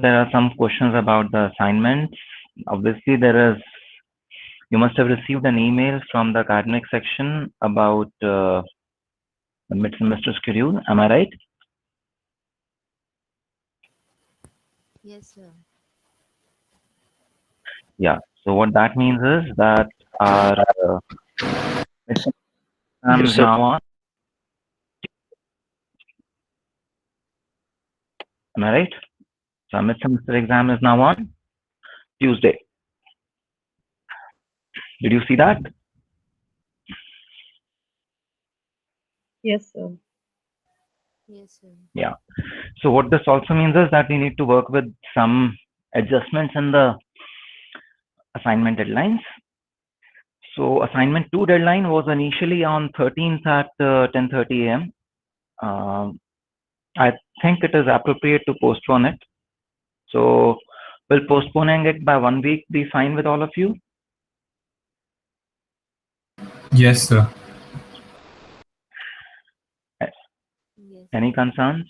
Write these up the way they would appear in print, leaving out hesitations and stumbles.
there are some questions about the assignments. Obviously, you must have received an email from the academic section about the mid-semester schedule. Am I right? Yes, sir. Yeah. So what that means is that our mid-semester exam Yes, is sir. now on. Am I right? So our mid-semester exam is now on Tuesday. Did you see that? Yes, sir. Yes, sir. Yeah. So what this also means is that we need to work with some adjustments in the assignment deadlines. So assignment 2 deadline was initially on 13th at 10:30 a.m. I think it is appropriate to postpone it. So will postponing it by 1 week be fine with all of you? Yes, sir. Yes, Any sir. concerns?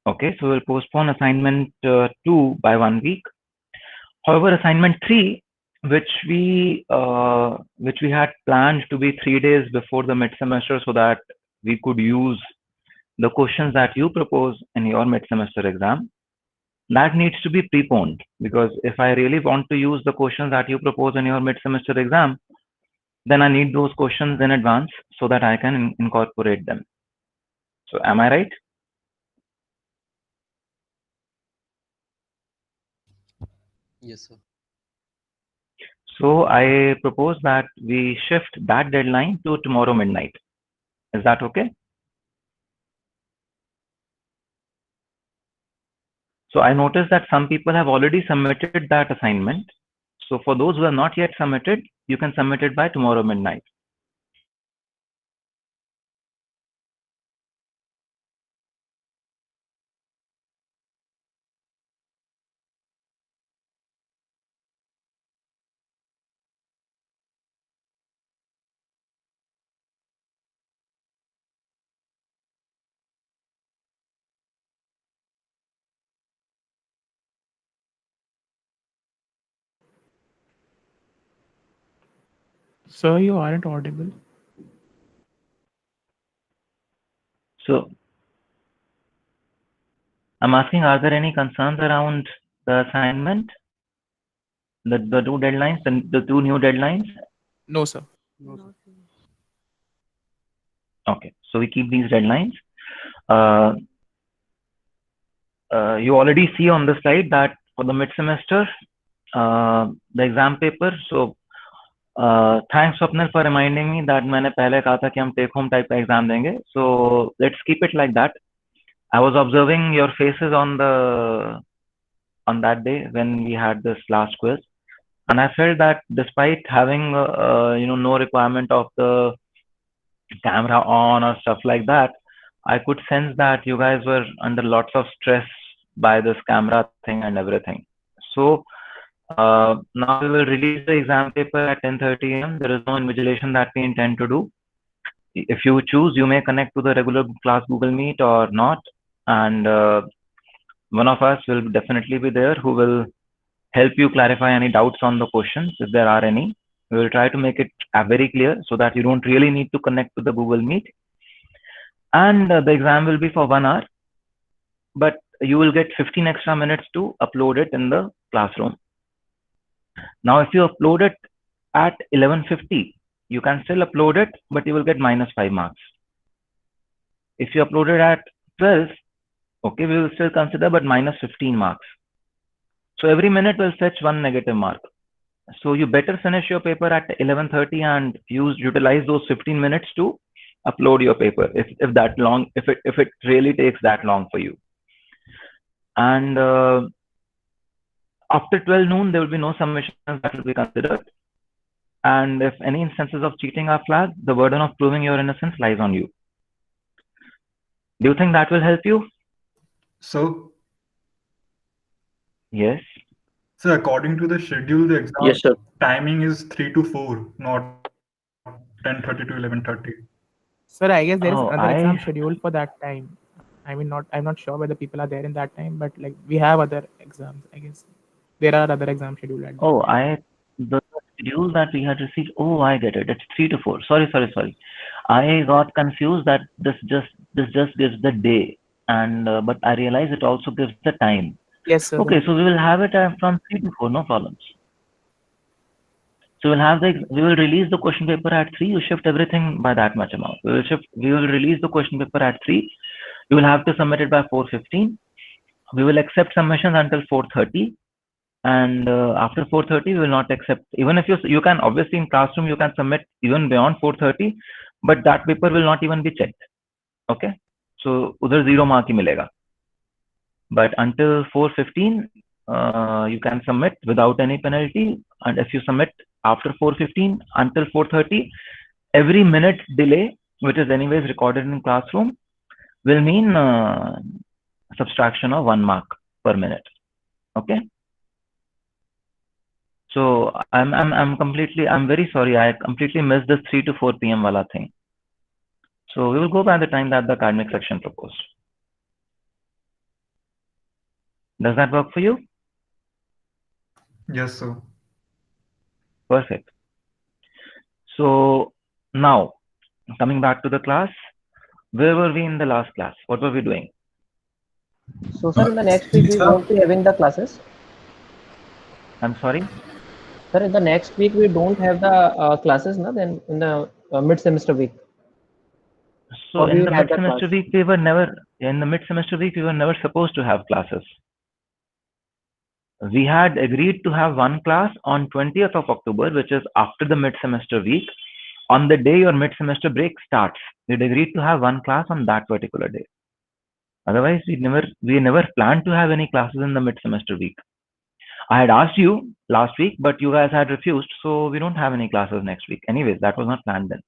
Okay, so we'll postpone assignment 2 by 1 week. However, assignment 3, which we had planned to be 3 days before the mid semester, so that we could use the questions that you propose in your mid semester exam, that needs to be preponed, because if I really want to use the questions that you propose in your mid semester exam, then I need those questions in advance so that I can incorporate them. So am I right? Yes, sir. So I propose that we shift that deadline to tomorrow midnight. Is that okay? So I noticed that some people have already submitted that assignment. So for those who have not yet submitted, you can submit it by tomorrow midnight. Sir, you aren't audible. So I'm asking, are there any concerns around the assignment? The two deadlines, the two new deadlines? No, sir. No, sir. No, sir. Okay, so we keep these deadlines. Uh, you already see on the slide that for the mid semester, the exam paper. So thanks Swapnil for reminding me that मैंने पहले कहा था कि हम take home type का exam देंगे. So let's keep it like that. I was observing your faces on that day when we had this last quiz, and I felt that despite having no requirement of the camera on or stuff like that, I could sense that you guys were under lots of stress by this camera thing and everything. So now we will release the exam paper at 10:30 a.m. There is no invigilation that we intend to do. If you choose, you may connect to the regular class Google Meet or not, and one of us will definitely be there who will help you clarify any doubts on the questions if there are any. We will try to make it very clear so that you don't really need to connect to the Google Meet. And the exam will be for 1 hour, but you will get 15 extra minutes to upload it in the classroom. Now, if you upload it at 11:50, you can still upload it, but you will get -5 marks. If you upload it at 12, okay, we will still consider, but -15 marks. So every minute will fetch 1 negative mark. So you better finish your paper at 11:30 and utilize those 15 minutes to upload your paper if it really takes that long for you. And after 12 noon, there will be no submissions that will be considered. And if any instances of cheating are flagged, the burden of proving your innocence lies on you. Do you think that will help you? So, Yes. so according to the schedule, the exam Yes, sir. timing is 3 to 4, not 10:30 to 11:30. Sir, I guess there is Oh, another exam scheduled for that time. I mean, not I'm not sure whether people are there in that time, but like we have other exams. I guess there are other exams scheduled at that oh, time. the schedule that we had received. Oh, I get it. It's 3 to 4. Sorry. I got confused that this just gives the day, and but I realized it also gives the time. Yes, sir. Okay, so we will have it from 3 to 4, no problems. So we will release the question paper at 3. You shift everything by that much amount. We will release the question paper at 3. You will have to submit it by 4:15. We will accept submissions until 4:30, and after 4:30 we will not accept. Even if you can obviously in classroom you can submit even beyond 4:30, but that paper will not even be checked. Okay, so udhar 0 mark hi milega. But until 4:15 you can submit without any penalty, and if you submit after 4:15 until 4:30, every minute delay, which is anyways recorded in classroom, will mean subtraction of 1 mark per minute. Okay, so I'm very sorry, I completely missed this 3 to 4 p.m. wala thing. So we will go by the time that the academic section proposed. Does that work for you? Yes, sir. Perfect. So now coming back to the class, where were we in the last class? What were we doing? So, sir, in the next week we won't be having the classes. I'm sorry. Sir, in the next week we don't have the classes, na? Then in the mid-semester week. So Or we in will the have the mid-semester class. week, in the mid-semester week, we were never supposed to have classes. We had agreed to have one class on 20th of October, which is after the mid-semester week. On the day your mid-semester break starts, we'd agreed to have one class on that particular day. Otherwise, we never planned to have any classes in the mid-semester week. I had asked you last week, but you guys had refused, so we don't have any classes next week. Anyways, that was not planned then.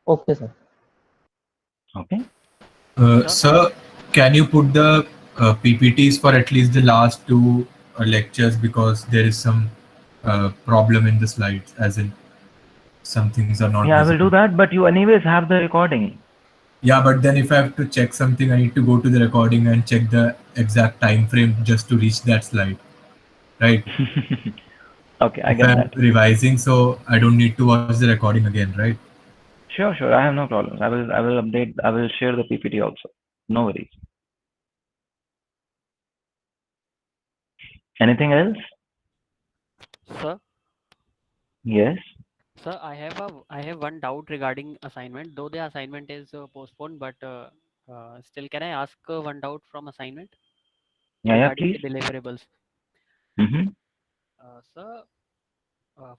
Okay, sir. Okay. Sir, can you put the PPTs for at least the last two lectures, because there is some problem in the slides, as in some things are not Yeah, I will visible. do that, but you anyways have the recording. Yeah, but then if I have to check something, I need to go to the recording and check the exact time frame just to reach that slide, right? Okay, I If get I'm that. revising, so I don't need to watch the recording again, right? Sure. I have no problems. I will update. I will share the PPT also. No worries. Anything else? Sir, Yes. sir, I have one doubt regarding assignment. Though the assignment is postponed, but still, can I ask one doubt from assignment Yeah, regarding please. the deliverables? Mm-hmm. Sir,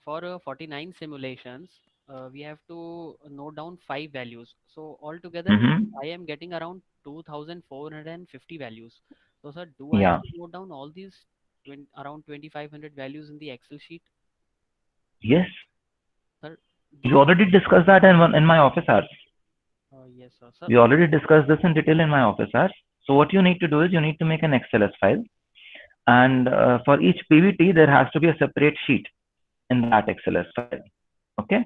for 49 simulations, we have to note down 5 values. So altogether, Mm-hmm. I am getting around 2,450 values. So, sir, do I Yeah. have to note down all these around 2,500 values in the Excel sheet? Yes. Sir, We do already discussed that in my office hours. yes, sir. Sir, We already discussed this in detail in my office hours. So what you need to do is you need to make an XLS file, and for each PVT there has to be a separate sheet in that XLS file. Okay.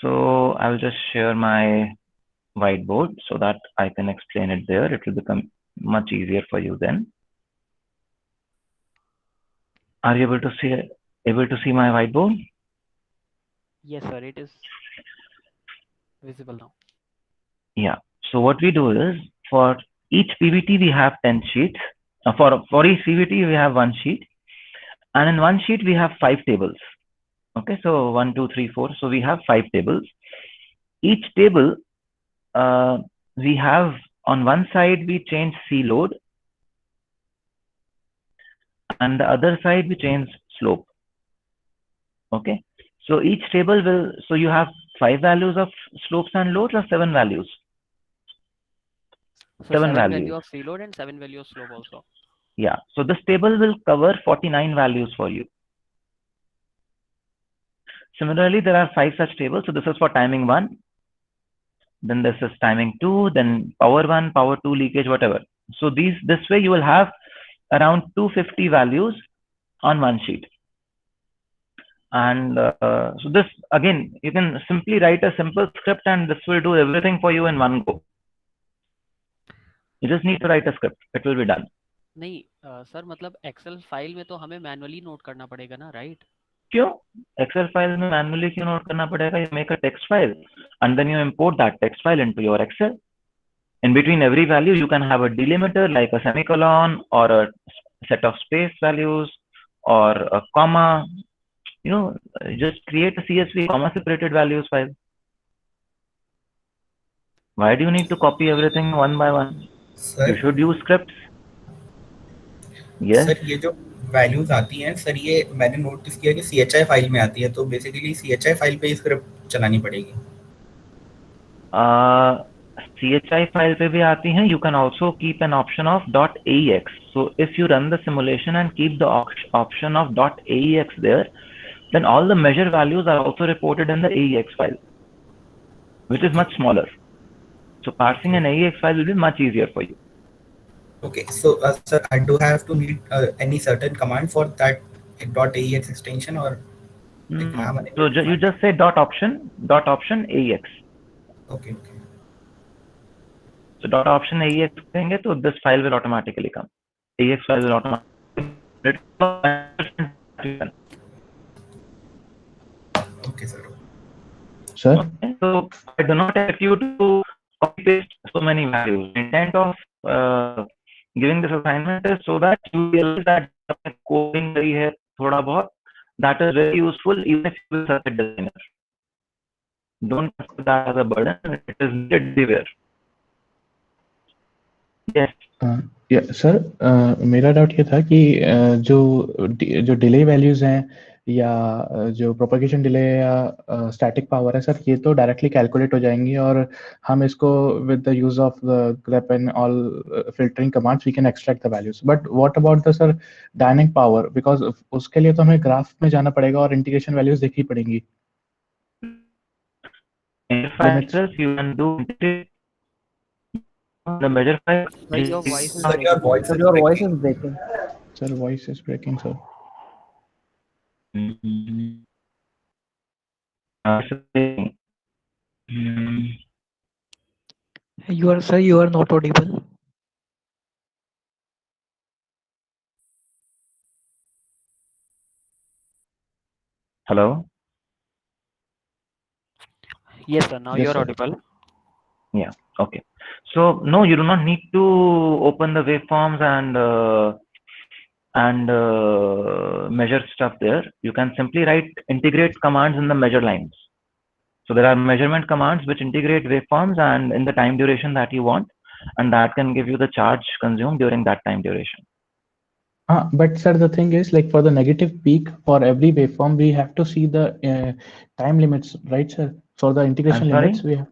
So I will just share my whiteboard so that I can explain it there. It will become much easier for you then. Are you able to see my whiteboard? yes, sir, it is visible now. Yeah. So what we do is for each PVT we have 10 sheets. For each PVT we have one sheet, and in one sheet we have 5 tables. Okay, so 1, 2, 3, 4. So we have 5 tables. Each table we have on one side we change C load, and the other side we change slope. Okay, so each table will, so you have 5 values of slopes and loads, or 7 values. So 7 7 values. value of C load and 7 value of slope also. Yeah, so this table will cover 49 values for you. Similarly, there are 5 such tables. So this is for timing 1, then this is timing 2, then power 1, power 2, leakage, whatever. So this way you will have around 250 values on one sheet. And so this, again, you can simply write a simple script and this will do everything for you in one go. You just need to write a script. It will be done. नहीं sir मतलब Excel file में तो हमें manually note करना पड़ेगा ना, right? क्यों? Excel file में manually क्यों note करना पड़ेगा? You make a text file and then you import that text file into your Excel. In between every value, you can have a delimiter like a semicolon or a set of space values or a comma. You know, just create a CSV comma separated values file. Why do you need to copy everything one by one? Sir You should use scripts. Yes. Sir ये जो values आती हैं sir, ये मैंने notice किया कि CHI file में आती है, तो बेसिकली CHI फाइल पे ही स्क्रिप्ट चलानी पड़ेगी। CHI file पे भी आती हैं. You can also keep an option of .aex. So if you run the simulation and keep the option of .aex there, then all the measure values are also reported in the AEX file, which is much smaller. So parsing an AEX file will be much easier for you. Okay, so sir, I do have to need any certain command for that .aex extension, or like, So you just say .option AEX. Okay. So .option AEX करेंगे तो this file will automatically come. AEX file will automatically. Okay, sir. Sir, Okay. So I do not expect you to copy paste so many values. The intent of giving this assignment is so that you realize that coding करी है थोड़ा बहुत, that is very useful even if you are a designer. Don't consider that as a burden. It is needed everywhere. Yes. Sir मेरा doubt ये था कि जो delay values हैं या जो प्रोपगेशन डिले या स्टैटिक पावर है सर, ये तो डायरेक्टली कैलकुलेट हो जाएंगी और हम इसको with the use of grep and all filtering commands we can extract the values. But what about the sir dynamic power? Because उसके लिए तो हमें ग्राफ में जाना पड़ेगा और इंटीग्रेशन वैल्यूज देखनी पड़ेंगी. Interfaces you can do the measure file. Sir, your voice is Sir, your voice is Your voice breaking. is breaking. Sir, voice is breaking, sir. You are not audible. Hello. Yes sir, now Yes, you're sir. audible. Yeah. Okay. So no, you do not need to open the waveforms and measure stuff there. You can simply write integrate commands in the measure lines. So there are measurement commands which integrate waveforms and in the time duration that you want, and that can give you the charge consumed during that time duration. But sir, the thing is, like for the negative peak for every waveform, we have to see the time limits, right, sir? For the integration I'm sorry? limits, we have.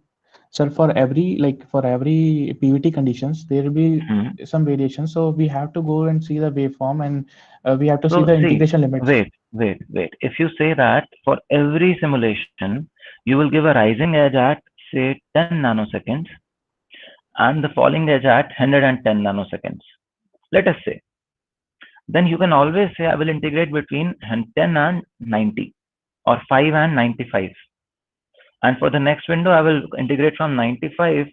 Sir, for every PVT conditions, there will be some variation. So we have to go and see the waveform, and we have to see the integration limits. Wait. If you say that for every simulation, you will give a rising edge at say 10 nanoseconds and the falling edge at 110 nanoseconds. Let us say. Then you can always say I will integrate between 10 and 90 or 5 and 95. And for the next window, I will integrate from 95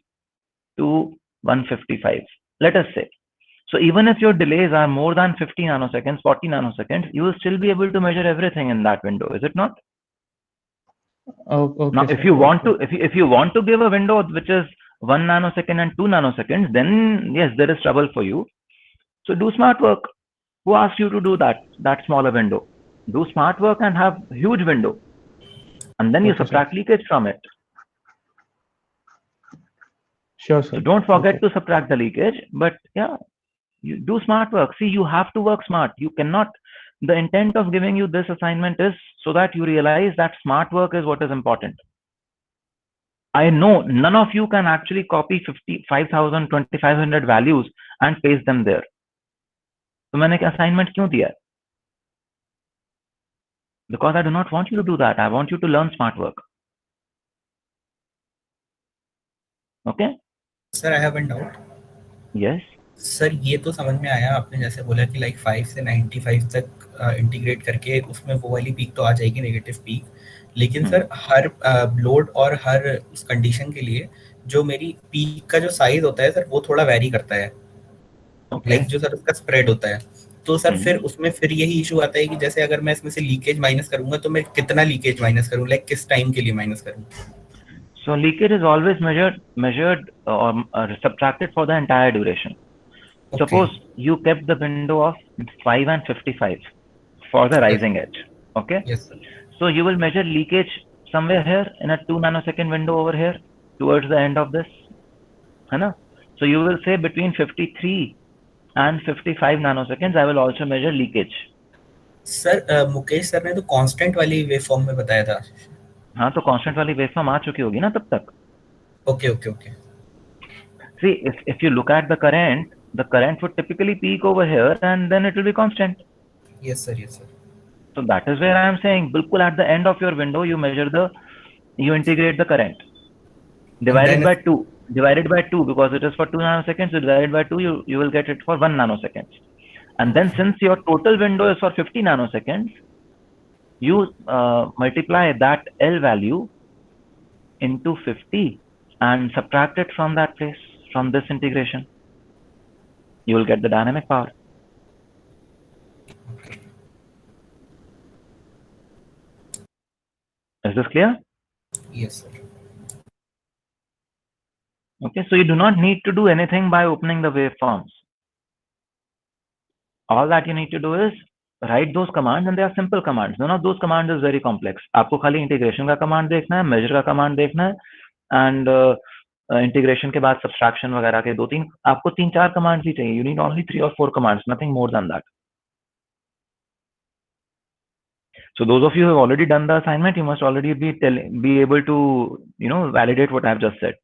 to 155. Let us say. So even if your delays are more than 50 nanoseconds, 40 nanoseconds, you will still be able to measure everything in that window, is it not? Oh, okay. Now, sir. if you want to give a window which is 1 nanosecond and 2 nanoseconds, then yes, there is trouble for you. So do smart work. Who asked you to do that smaller window? Do smart work and have huge window, and then you subtract leakage from it. Sure, sir. So don't forget to subtract the leakage, but yeah, you do smart work. See, you have to work smart. You cannot. The intent of giving you this assignment is so that you realize that smart work is what is important. I know none of you can actually copy 5,000, 2,500 values and paste them there. तो मैंने assignment क्यों दिया? Because I do not want you to do that. I want you to learn smart work. Okay? Sir, I have a doubt. Yes. Sir ये तो समझ में आया, आपने जैसे बोला कि लाइक 5 से 95 तक इंटीग्रेट करके उसमें वो वाली पीक तो आ जाएगी, नेगेटिव पीक, लेकिन सर हर लोड और हर उस कंडीशन के लिए जो मेरी पीक का जो साइज होता है सर वो थोड़ा वेरी करता है, लाइक जो सर उसका स्प्रेड होता है। तो सर फिर उसमें फिर यही इशू आता है कि जैसे अगर मैं इसमें से लीकेज माइनस करूंगा तो मैं कितना लीकेज माइनस करूं, लाइक किस टाइम के लिए माइनस करूं? So leakage is always measured or subtracted for the entire duration. Okay. Suppose you kept the window of 5 and 55 for the rising edge. Okay. Yes, sir. So you will measure leakage somewhere here in a 2 nanosecond window over here towards the end of this. Hai? So you will say between 53 and 55 nanoseconds, I will also measure leakage. Sir Mukesh sir ने तो constant वाली wave form में बताया था। हाँ, तो constant वाली wave form आ चुकी होगी ना तब तक। Okay okay okay. See, if you look at the current would typically peak over here and then it will be constant. Yes sir, yes sir. So that is where I am saying, बिल्कुल at the end of your window, you integrate the current divided by 2 because it is for 2 nanoseconds. So divided by 2, you will get it for 1 nanosecond. And then since your total window is for 50 nanoseconds, you multiply that L value into 50 and subtract it from that place, from this integration. You will get the dynamic power. Is this clear? Yes, sir. Okay, so you do not need to do anything by opening the waveforms. All that you need to do is write those commands, and they are simple commands. None of those commands is very complex. आपको खाली integration का command देखना है, measure का command देखना है, and integration के बाद subtraction वगैरह के आपको 3-4 commands ही चाहिए. You need only 3 or 4 commands, nothing more than that. So those of you who have already done the assignment, you must already be able to, validate what I have just said.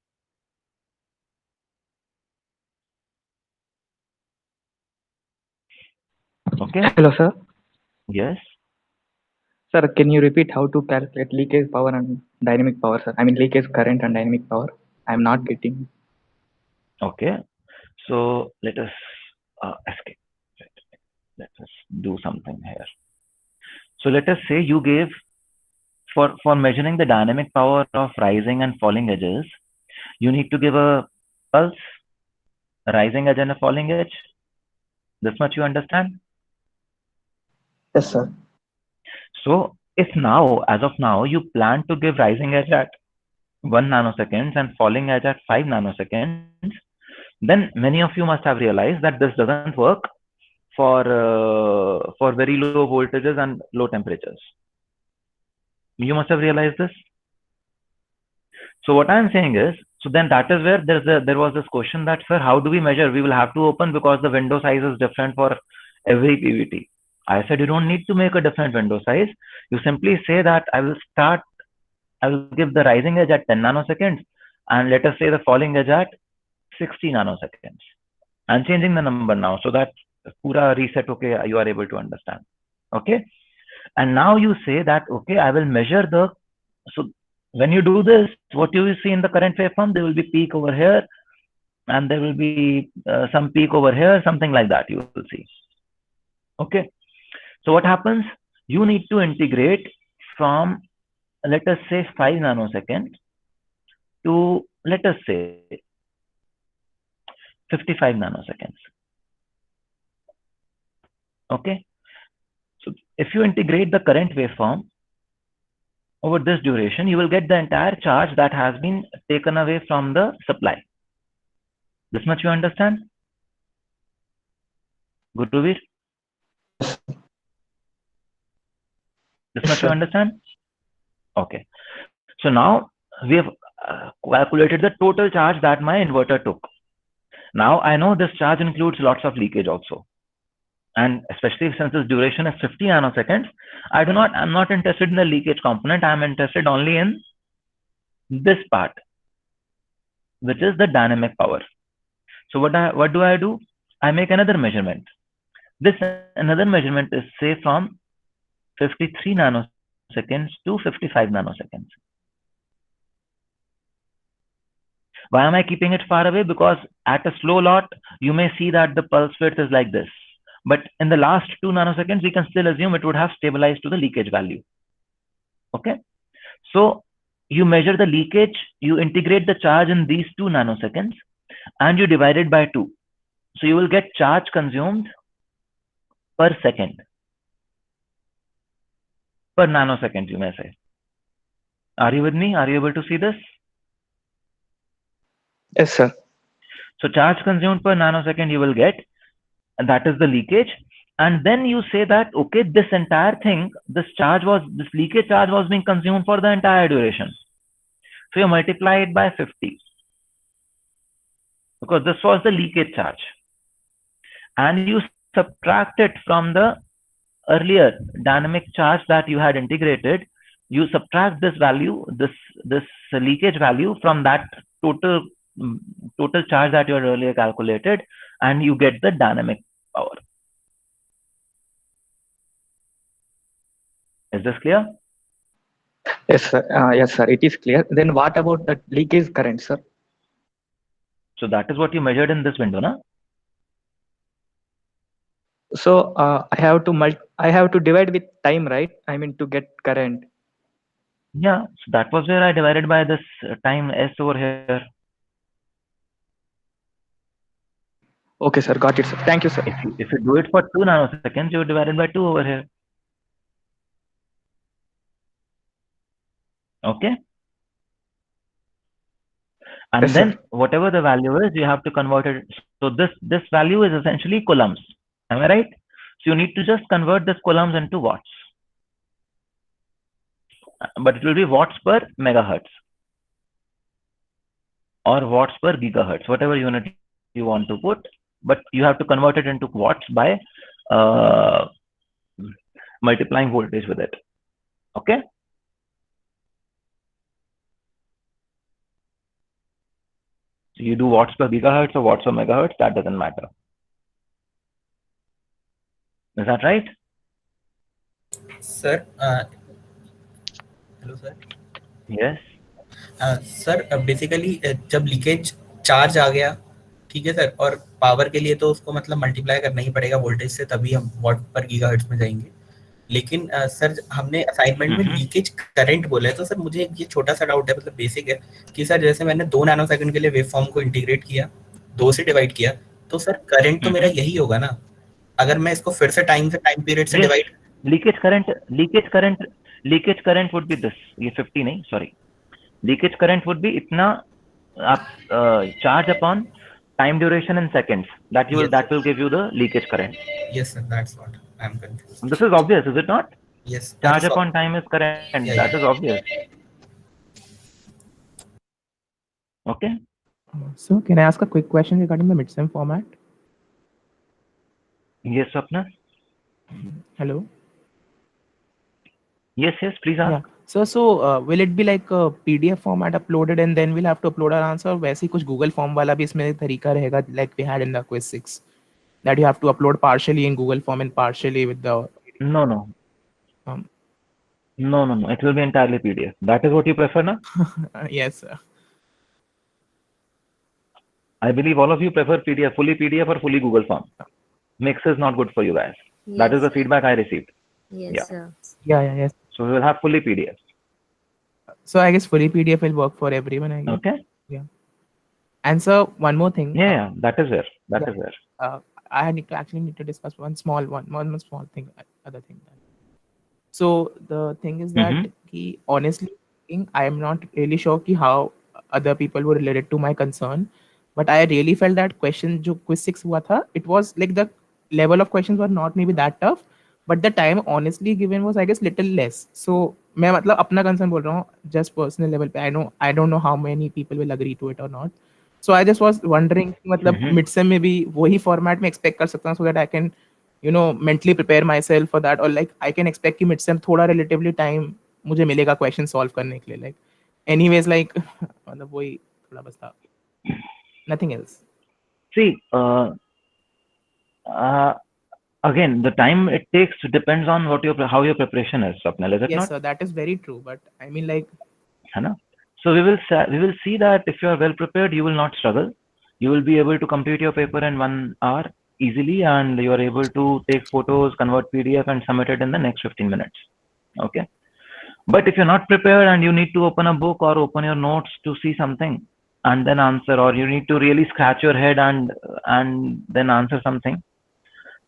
Okay. Hello, sir. Yes. Sir, can you repeat how to calculate leakage power and dynamic power, sir? I mean, leakage current and dynamic power. I'm not getting. Okay. So let us escape. Let us do something here. So let us say you gave, for measuring the dynamic power of rising and falling edges, you need to give a pulse, a rising edge and a falling edge. This much you understand? Yes, sir. So if now, as of now, you plan to give rising edge at 1 nanoseconds and falling edge at 5 nanoseconds, then many of you must have realized that this doesn't work for very low voltages and low temperatures. You must have realized this. So what I'm saying is, so then that is where there was this question that, sir, how do we measure? We will have to open because the window size is different for every PVT. I said, you don't need to make a different window size. You simply say that I will give the rising edge at 10 nanoseconds and let us say the falling edge at 60 nanoseconds. I'm changing the number now so that pura reset, okay, you are able to understand. Okay. And now you say that, okay, I will measure so when you do this, what you will see in the current waveform, there will be peak over here and there will be some peak over here, something like that you will see. Okay. So what happens? You need to integrate from, let us say 5 nanoseconds to, let us say 55 nanoseconds. Okay. So if you integrate the current waveform over this duration, you will get the entire charge that has been taken away from the supply. This much you understand? Guruvir? This much you understand? Okay. So now we have calculated the total charge that my inverter took. Now I know this charge includes lots of leakage also. And especially since this duration is 50 nanoseconds, I'm not interested in the leakage component. I'm interested only in this part, which is the dynamic power. So what do I do? I make another measurement. This another measurement is, say, from 53 nanoseconds to 55 nanoseconds. Why am I keeping it far away? Because at a slow lot, you may see that the pulse width is like this. But in the last 2 nanoseconds, we can still assume it would have stabilized to the leakage value. Okay. So you measure the leakage, you integrate the charge in these 2 nanoseconds, and you divide it by 2. So you will get charge consumed per second. Per nanosecond, you may say. Are you with me? Are you able to see this? Yes, sir. So charge consumed per nanosecond you will get, and that is the leakage. And then you say that, okay, this entire thing, this leakage charge was being consumed for the entire duration. So you multiply it by 50, because this was the leakage charge. And you subtract it from the earlier dynamic charge that you had integrated. You subtract this value, this leakage value from that total charge that you had earlier calculated, and you get the dynamic power. Is this clear? Yes, sir. Yes, sir. It is clear. Then what about the leakage current, sir? So that is what you measured in this window, na? So I have to divide with time, right? I mean, to get current. Yeah. So that was where I divided by this time S over here. Okay, sir. Got it, sir. Thank you, sir. If you do it for 2 nanoseconds, you divide it by 2 over here. Okay. And Yes, then sir. whatever the value is, you have to convert it. So this value is essentially coulombs. Am I right? So you need to just convert this coulombs into watts. But it will be watts per megahertz or watts per gigahertz, whatever unit you want to put. But you have to convert it into watts by multiplying voltage with it. Okay. So you do watts per gigahertz or watts per megahertz, that doesn't matter. Is that right? Sir, hello sir. Yes. Sir basically जब leakage charge आ गया, ठीक है sir, और power के लिए तो उसको मतलब मल्टीप्लाई करना ही पड़ेगा वोल्टेज से, तभी हम वॉट पर गीगाहर्ट्ज में जाएंगे. लेकिन सर हमने असाइनमेंट में लीकेज करंट बोला है, तो सर मुझे ये छोटा सा डाउट है, मतलब बेसिक है कि सर जैसे मैंने 2 नैनोसेकंड के लिए वेव फॉर्म को इंटीग्रेट किया, 2 से डिवाइड किया, तो सर करंट तो मेरा यही होगा ना, अगर मैं इसको फिर से टाइम पीरियड से divide. Leakage current would be this, ये 50 नहीं, sorry, leakage current would be इतना आप charge upon time duration in seconds, that will give you the leakage current. Yes sir, that's what I am confused. This is obvious, is it not? Yes, charge upon time is current. That is obvious. Okay. So can I ask a quick question regarding the midsem format? Yes, Swapna. Hello. Yes, please ask. Yeah. So will it be like a PDF format uploaded and then we'll have to upload our answer? वैसे ही कुछ Google form वाला भी इसमें तरीका रहेगा, like we had in the quiz 6, that you have to upload partially in Google form and partially with the. No. No. It will be entirely PDF. That is what you prefer, na? Yes, sir. I believe all of you prefer PDF, fully PDF or fully Google form. Mix is not good for you guys. Yes. That is the feedback I received. Yes, Yeah. sir. Yes. So we will have fully PDF. So I guess fully PDF will work for everyone, I guess. Okay. Yeah. And sir, one more thing. Yeah. That is where. That is where. I need to discuss one small thing, other thing. So the thing is that honestly speaking, I am not really sure how other people were related to my concern, but I really felt that question जो quiz 6 हुआ था, it was like the level of questions were not maybe that tough, but the time honestly given was I guess little less. So मैं मतलब अपना concern बोल रहा हूँ, just personal level पे. I don't know how many people will agree to it or not. So I just was wondering मतलब midsem में भी वही format में expect कर सकता हूँ, so that I can mentally prepare myself for that, or like I can expect कि midsem थोड़ा relatively time मुझे मिलेगा question solve करने के लिए, like anyways like मतलब वही थोड़ा बस था, nothing else. See, again, the time it takes depends on how your preparation is, Swapnil, is it not? Yes, sir, that is very true, but I mean like. है ना? So we will see that if you are well prepared, you will not struggle. You will be able to complete your paper in 1 hour easily, and you are able to take photos, convert PDF, and submit it in the next 15 minutes. Okay. But if you're not prepared and you need to open a book or open your notes to see something and then answer, or you need to really scratch your head and then answer something,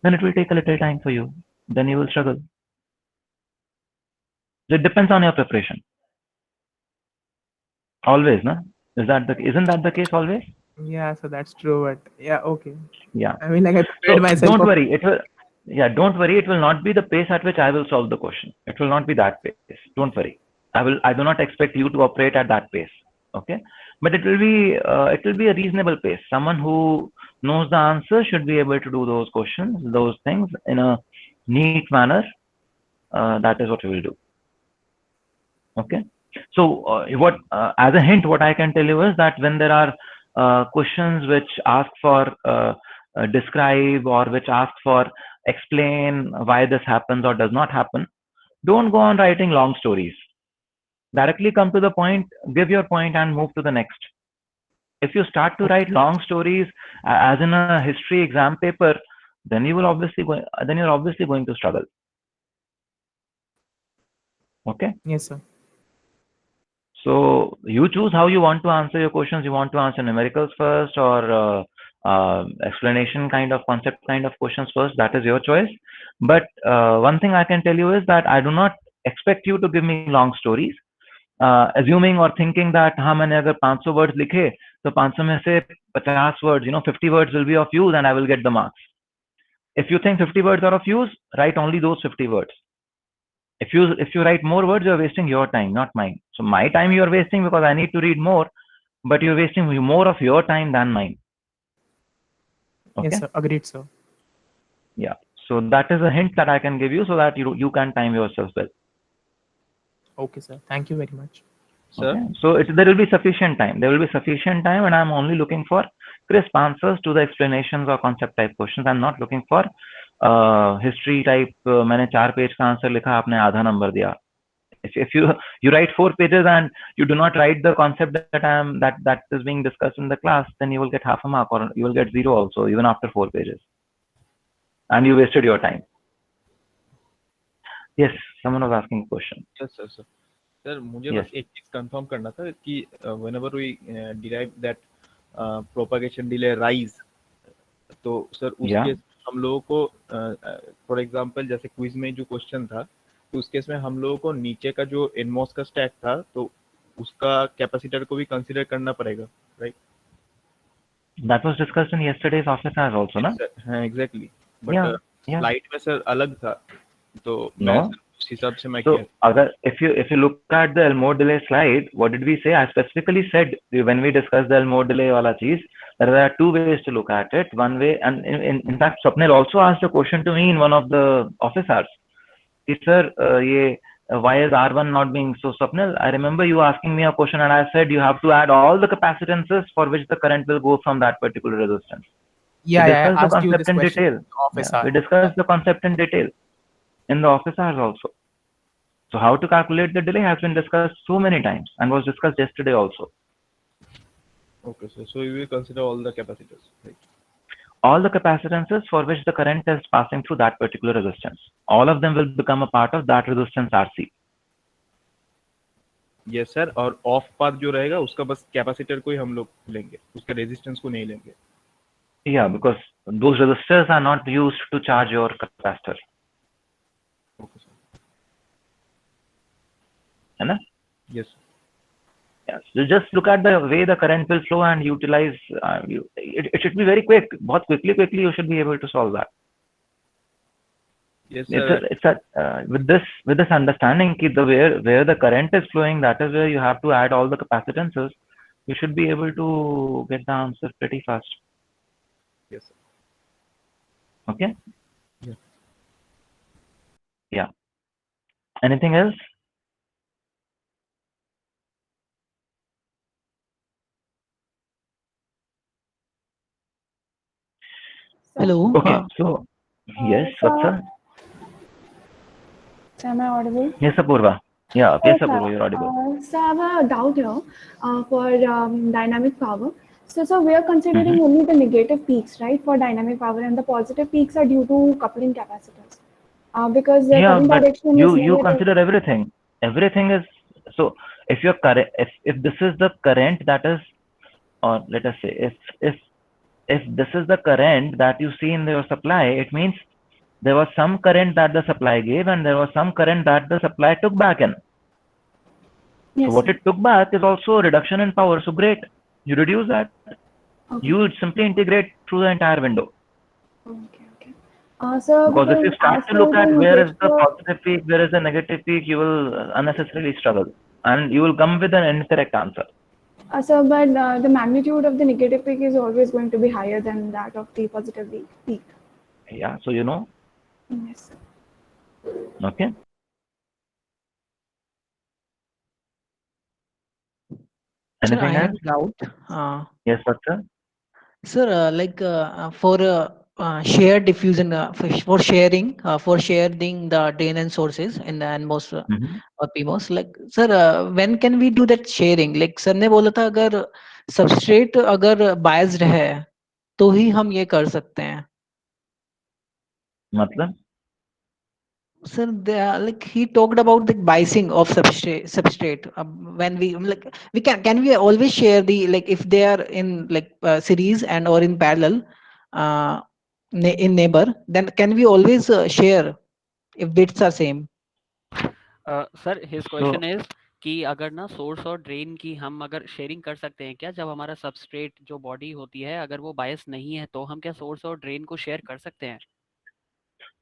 then it will take a little time for you. Then you will struggle. It depends on your preparation. Always, no? Isn't that the case always? Yeah, so that's true. But yeah, okay. Yeah. I mean, like I prepared So myself. don't worry. Don't worry. It will not be the pace at which I will solve the question. It will not be that pace. Don't worry. I do not expect you to operate at that pace. Okay. But it will be a reasonable pace. Someone who knows the answer should be able to do those questions, those things in a neat manner. That is what we will do. Okay. So as a hint, what I can tell you is that when there are questions which ask for describe, or which ask for explain why this happens or does not happen, don't go on writing long stories. Directly come to the point, give your point, and move to the next. If you start to write long stories, as in a history exam paper, then you're obviously going to struggle. Okay. Yes, sir. So you choose how you want to answer your questions. You want to answer numericals first, or explanation kind of concept kind of questions first. That is your choice. But one thing I can tell you is that I do not expect you to give me long stories, assuming or thinking that हाँ मैंने अगर 500 words लिखे तो 500 में से 50 words, 50 words will be of use and I will get the marks. If you think 50 words are of use, write only those 50 words. If you write more words, you're wasting your time, not mine. So my time you're wasting because I need to read more, but you're wasting more of your time than mine. Okay? Yes, sir. Agreed, sir. Yeah. So that is a hint that I can give you so that you can time yourself well. Okay, sir. Thank you very much. Sir? Okay. So there will be sufficient time. There will be sufficient time, and I'm only looking for crisp answers to the explanations or concept type questions. I'm not looking for history type. मैंने 4 page का answer लिखा, आपने आधा number दिया. If you write 4 pages and you do not write the concept that is being discussed in the class, then you will get half a mark, or you will get 0 also, even after 4 pages, and you wasted your time. Yes, someone was asking a question. Yes, sir. Sir, मुझे Yes. बस एक चीज confirm करना था कि whenever we derive that propagation delay rise, तो sir उस Yeah. Case हम लोगों को फॉर एग्जांपल जैसे क्विज में जो क्वेश्चन था, तो उस केस में हम लोगों को नीचे का जो एनमॉस का स्टैक था, तो उसका कैपेसिटर को भी कंसीडर करना पड़ेगा, right? That was discussed in yesterday's office hours also, ना? हाँ, exactly. Yeah, but yeah. Slide में सर अलग था, तो No. मैं उस हिसाब से मैं So, क्या if you look at the Elmore delay slide, what did we say? I specifically said when we discussed the Elmore delay wala cheez, there are 2 ways to look at it. One way, and in fact, Swapnil also asked a question to me in one of the office hours. He said, why is R1 not being so? Swapnil, I remember you asking me a question, and I said you have to add all the capacitances for which the current will go from that particular resistance. Yeah, We I discussed the asked you concept this in question detail. in the office Yeah, we hour. discussed the concept in detail in the office hours also. So how to calculate the delay has been discussed so many times and was discussed yesterday also. Okay, sir. So you will consider all the capacitors, right? All the capacitances for which the current is passing through that particular resistance, all of them will become a part of that resistance RC. Yes, sir. और of path जो रहेगा उसका बस capacitor को ही हम लोग लेंगे, उसके रेजिस्टेंस को नहीं लेंगे. Yeah, because those resistors are not used to charge your capacitor. Okay, sir. है ना? Yes. Yes. So just look at the way the current will flow and utilize. It should be very quick. बहुत quickly you should be able to solve that. Yes, sir. With this understanding कि where the current is flowing, that is where you have to add all the capacitances. You should be able to get the answer pretty fast. Yes, sir. Okay. Yeah. Yeah. Anything else? Hello. Okay. So yes, what's up? Am I audible? Yes, Apurva. Yeah, Hello, yes, Apurva, you're audible. So I have a doubt here for dynamic power. So we are considering Mhm. only the negative peaks, right, for dynamic power, and the positive peaks are due to coupling capacitors. Because the Yeah, current but direction is you negative. consider everything. Everything is so. If your current, if this is the current that is, or let us say, if this is the current that you see in your supply, it means there was some current that the supply gave, and there was some current that the supply took back in. So Yes, what sir. it took back is also a reduction in power. So great, you reduce that. Okay. You would simply integrate through the entire window. Okay. So Because if you because start as to per look the at where is the negative, positive peak, where is the negative peak, you will unnecessarily struggle, and you will come with an incorrect answer. but the magnitude of the negative peak is always going to be higher than that of the positive peak. Yeah, so you know. Yes. Okay. Sir, I Anything have else? a doubt. Yes, sir. Sir, for shared diffusion, for sharing the drain and sources in the NMOS Mhm. or PMOS, like sir, when can we do that sharing? Like sir ने बोला था अगर substrate अगर biased है तो ही हम ये कर सकते हैं. मतलब? Sir, like he talked about the biasing of substrate. When we can we always share the, like if they are in like series and or in parallel uh, in neighbor, then can we always share if bits are same? Sir his So question is कि अगर ना source और drain की हम अगर sharing कर सकते हैं क्या, जब हमारा सबस्ट्रेट जो बॉडी होती है अगर वो बायस नहीं है तो हम क्या सोर्स और ड्रेन को शेयर कर सकते हैं?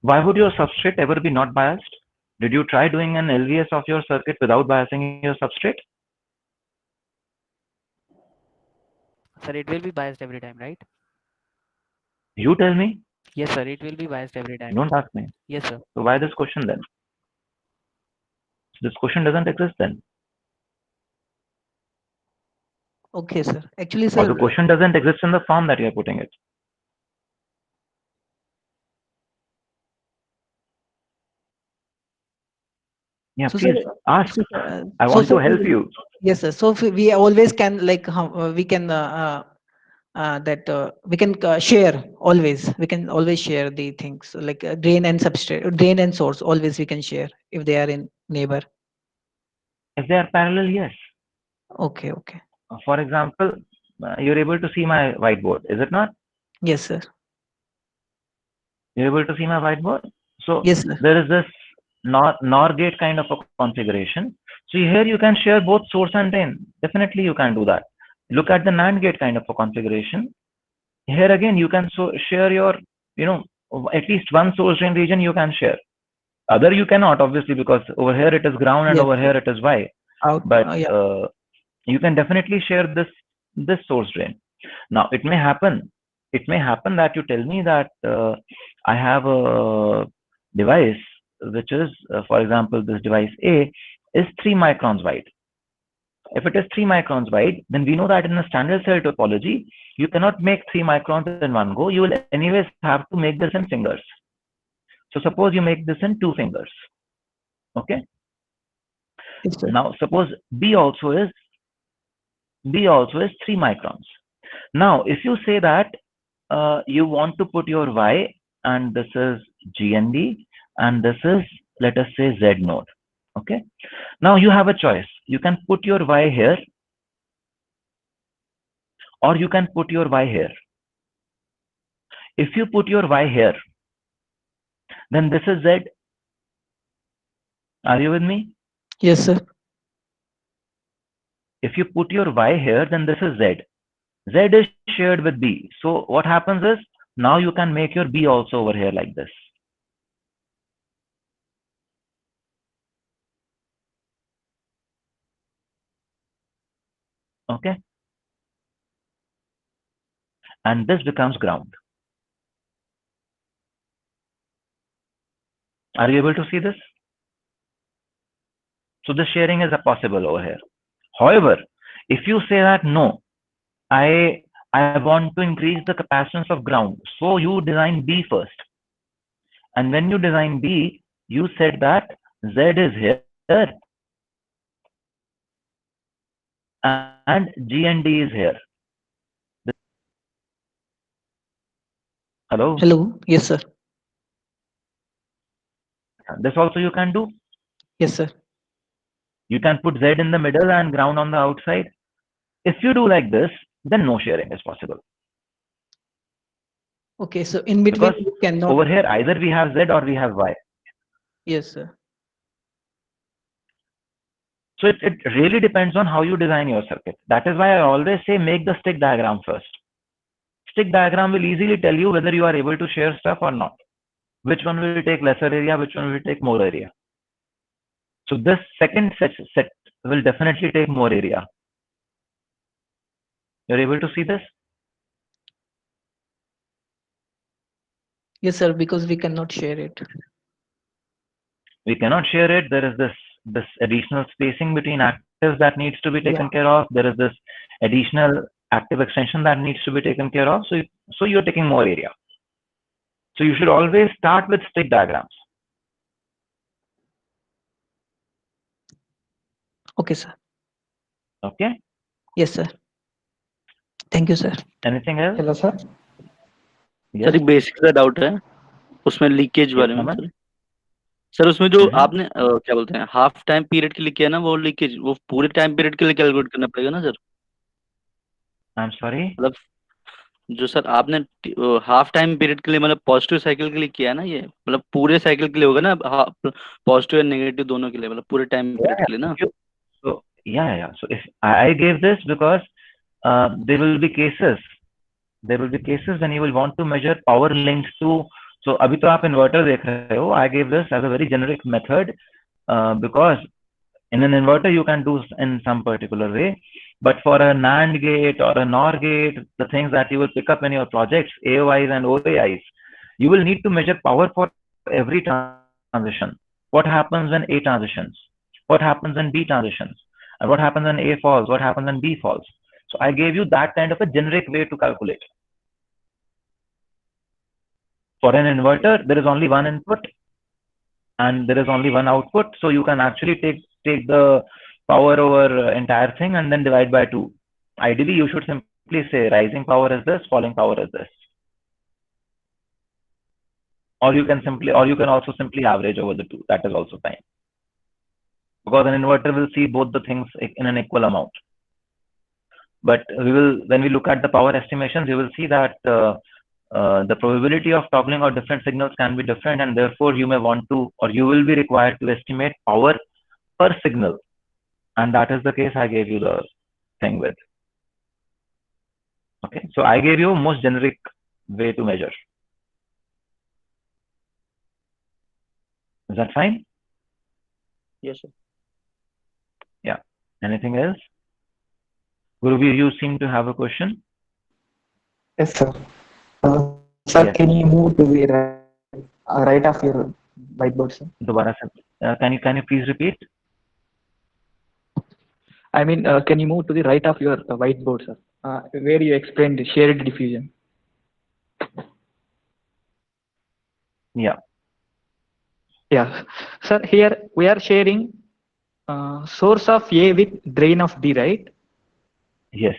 why would your substrate ever be not biased? Did you try doing an LVS of your circuit without biasing your substrate? Sir, it will be biased every time, right? You tell me. Yes, sir, it will be biased every time. Don't ask me. Yes, sir. So why this question then? This question doesn't exist then. Okay, sir. Actually, Or sir, the question doesn't exist in the form that you are putting it. Yeah, so sir, please ask. so, I so want sir, to help you. yes, sir. So we always can like we can that we can share always. We can always share the things like drain and substrate, drain and source. Always we can share if they are in neighbor. If they are parallel, yes. Okay. For example, you're able to see my whiteboard, is it not? Yes, sir. You're able to see my whiteboard? So Yes, sir. there is this NOR gate kind of a configuration. So here you can share both source and drain. Definitely you can do that. Look at the NAND gate kind of a configuration. Here again, you can share your, at least one source drain region you can share. Other you cannot, obviously, because over here it is ground and Yes, over sir. here it is Y. But Yeah. you can definitely share this source drain. Now it may happen that you tell me that I have a device which is, for example, this device A is 3 microns wide. If it is 3 microns wide, then we know that in a standard cell topology, you cannot make 3 microns in one go. You will anyways have to make this in fingers. So suppose you make this in 2 fingers. Okay. Yes, sir. Now suppose B also is 3 microns. Now if you say that you want to put your Y, and this is GND, and this is, let us say, Z node. Okay. Now you have a choice. You can put your Y here, or you can put your Y here. If you put your Y here, then this is Z. Are you with me? Yes, sir. If you put your Y here, then this is Z. Z is shared with B. So what happens is, now you can make your B also over here like this. Okay. And this becomes ground. Are you able to see this? So the sharing is possible over here. However, if you say that no, I want to increase the capacitance of ground, so you design B first. And when you design B, you said that Z is here and G and D is here. Hello? Hello. Yes, sir. This also you can do. Yes, sir. You can put Z in the middle and ground on the outside. If you do like this, then no sharing is possible. Okay, so in between Because you cannot. over here, either we have Z or we have Y. Yes, sir. So it really depends on how you design your circuit. That is why I always say make the stick diagram first. Stick diagram will easily tell you whether you are able to share stuff or not. Which one will take lesser area, which one will take more area. So this second set will definitely take more area. You're able to see this? Yes, sir, because we cannot share it. We cannot share it. There is this additional spacing between actives that needs to be taken care of. There is this additional active extension that needs to be taken care of. So you're taking more area. So you should always start with stick diagrams. Okay, sir. Okay. Yes, sir. Thank you, sir. Anything else? Hello, sir. Yes. Sir एक basic सा doubt है उसमें leakage बारे में sir उसमें जो आपने क्या बोलते हैं हाफ टाइम पीरियड के लिए किया ना वो लीकेज वो पूरे टाइम पीरियड के लिए कैलकुलेट करना पड़ेगा ना सर आई एम सॉरी मतलब जो सर आपने हाफ टाइम पीरियड के लिए मतलब पॉजिटिव साइकिल के लिए किया ना ये मतलब पूरे साइकिल के लिए होगा ना पॉजिटिव एंड नेगेटिव दोनों के लिए मतलब पूरे टाइम पीरियड के लिए ना So yeah. So if I gave this because there will be cases when you will want to measure power linked to. So अभी तो आप inverter देख रहे हो. I gave this as a very generic method because in an inverter you can do in some particular way, but for a NAND gate or a NOR gate, the things that you will pick up in your projects, AOIs and OAIs, you will need to measure power for every transition. What happens when A transitions? What happens when B transitions? And what happens when A falls? What happens when B falls? So I gave you that kind of a generic way to calculate. For an inverter, there is only one input and there is only one output. So you can actually take the power over entire thing and then divide by 2. Ideally, you should simply say rising power is this, falling power is this. Or you can also simply average over the 2. That is also fine. Because an inverter will see both the things in an equal amount. But when we look at the power estimations, you will see that the probability of toggling or different signals can be different, and therefore you may want to, or you will be required to estimate power per signal. And that is the case I gave you the thing with. Okay, so I gave you most generic way to measure. Is that fine? Yes, sir. Yeah. Anything else? Guruvi, you seem to have a question. Yes, sir. Sir, Yes. can you move to the right of your whiteboard, sir? Dobara, sir. Can you please repeat? I mean, can you move to the right of your whiteboard, sir? Where you explained shared diffusion. Yeah. Yeah, sir. Here we are sharing source of A with drain of B, right? Yes.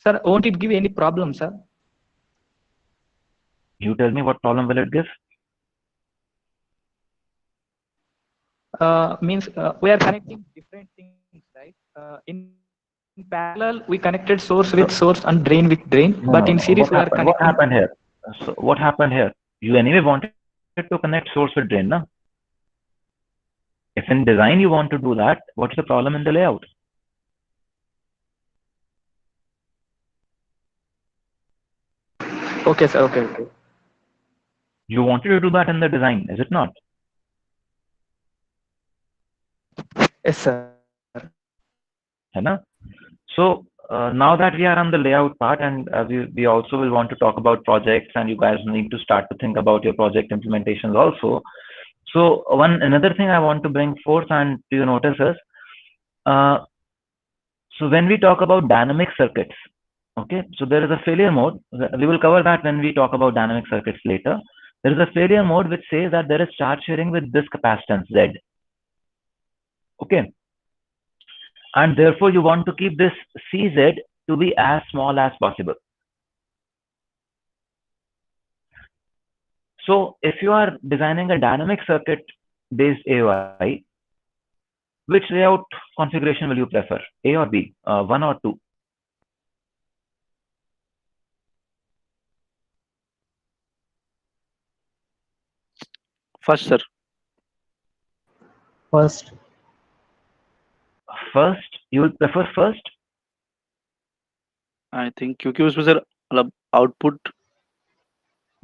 Sir, won't it give any problem, sir? You tell me what problem will it give? Means we are connecting different things, right? In parallel, we connected source with source and drain with drain, but in series we are connecting. What happened here? So what happened here? You anyway wanted to connect source with drain, na? If in design you want to do that, what's the problem in the layout? Okay, sir. Okay. You wanted to do that in the design, is it not? Yes, sir. So now that we are on the layout part, and we also will want to talk about projects, and you guys need to start to think about your project implementations also. So another thing I want to bring forth and to your notice is, so when we talk about dynamic circuits, okay, so there is a failure mode. We will cover that when we talk about dynamic circuits later. There is a failure mode which says that there is charge sharing with this capacitance Z. Okay. and therefore you want to keep this Cz to be as small as possible. So if you are designing a dynamic circuit based AOI, which layout configuration will you prefer, A or B, 1 or 2? First, sir. First. First, you will prefer first? I think क्योंकि उसमें sir मतलब output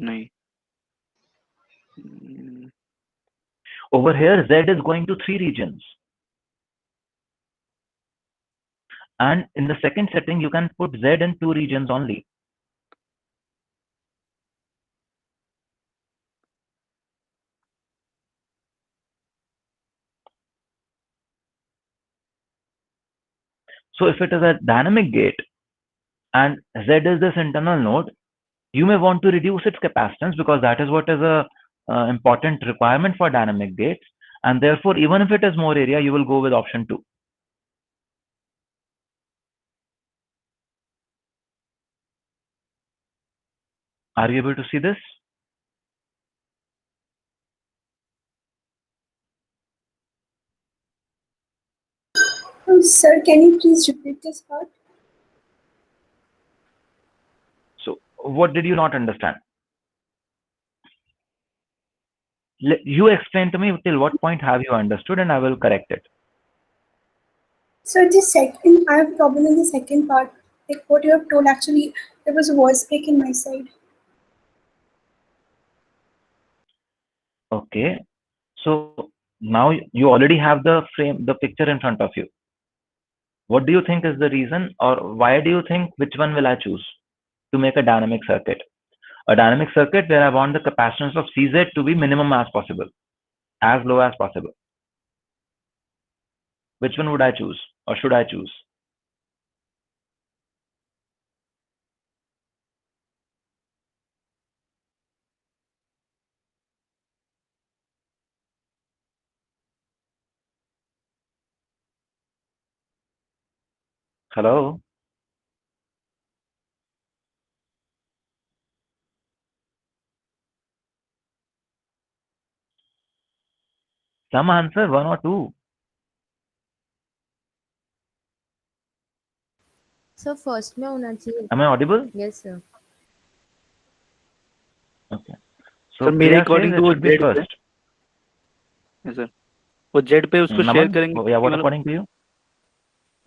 नहीं Over here, Z is going to 3 regions. And in the second setting, you can put Z in 2 regions only. So if it is a dynamic gate and Z is this internal node, you may want to reduce its capacitance because that is what is a important requirement for dynamic gates. And therefore, even if it is more area, you will go with option 2. Are you able to see this? Sir, can you please repeat this part? So what did you not understand? You explain to me till what point have you understood and I will correct it. So the second, I have a problem in the second part. Like what you have told, actually, there was a voice break in my side. Okay. So now you already have the frame, the picture in front of you. What do you think is the reason, or why do you think which one will I choose to make a dynamic circuit? A dynamic circuit where I want the capacitance of Cz to be minimum as possible, as low as possible. Which one would I choose, or should I choose? Hello? Some answer, 1 or 2. So first में होना चाहिए. Am I audible? Yes, sir. Okay. So sir मेरे Priya according says तो it वो should be Z पे first. Sir वो Z पे उसको शेयर Naman? करेंगे Yeah, what मतलब according to you?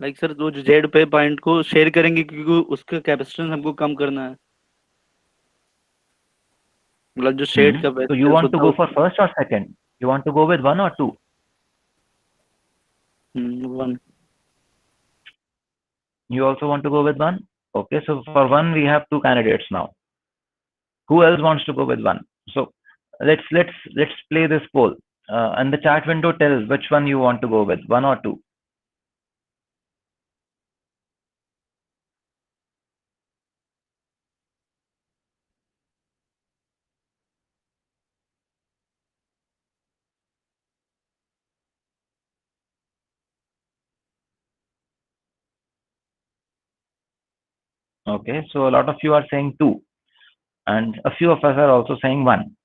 Like sir वो जो जेड पे पॉइंट को शेयर करेंगे क्योंकि उसका कैपेसिटेंस हमको कम करना है मतलब जो शेड का So you want to go for first or second? You want to go with 1 or 2? 1. You also want to go with 1? Okay, so for 1 we have 2 candidates now. Who else wants to go with 1? So let's play this poll. And the chat window tells which one you want to go with, 1 or 2. Okay, so a lot of you are saying 2, and a few of us are also saying 1.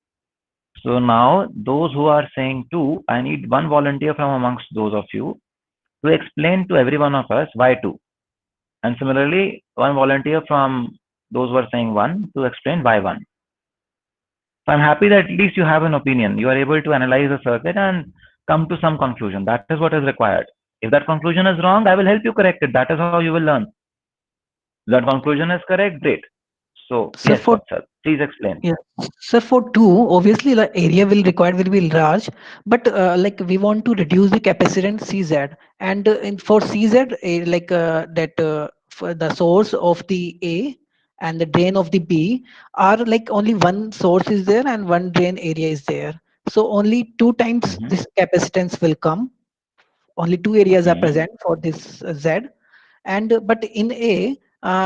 So now those who are saying 2, I need one volunteer from amongst those of you to explain to every one of us why 2. And similarly, one volunteer from those who are saying 1 to explain why 1. So I'm happy that at least you have an opinion. You are able to analyze the circuit and come to some conclusion. That is what is required. If that conclusion is wrong, I will help you correct it. That is how you will learn. If that conclusion is correct, great. So yes, sir, please explain. Yeah, so for 2, obviously the area will be large, but like we want to reduce the capacitance CZ, and for CZ, for the source of the A and the drain of the B are like only one source is there and one drain area is there. So only 2 times this capacitance will come. Only 2 areas are present for this Z, and but in A,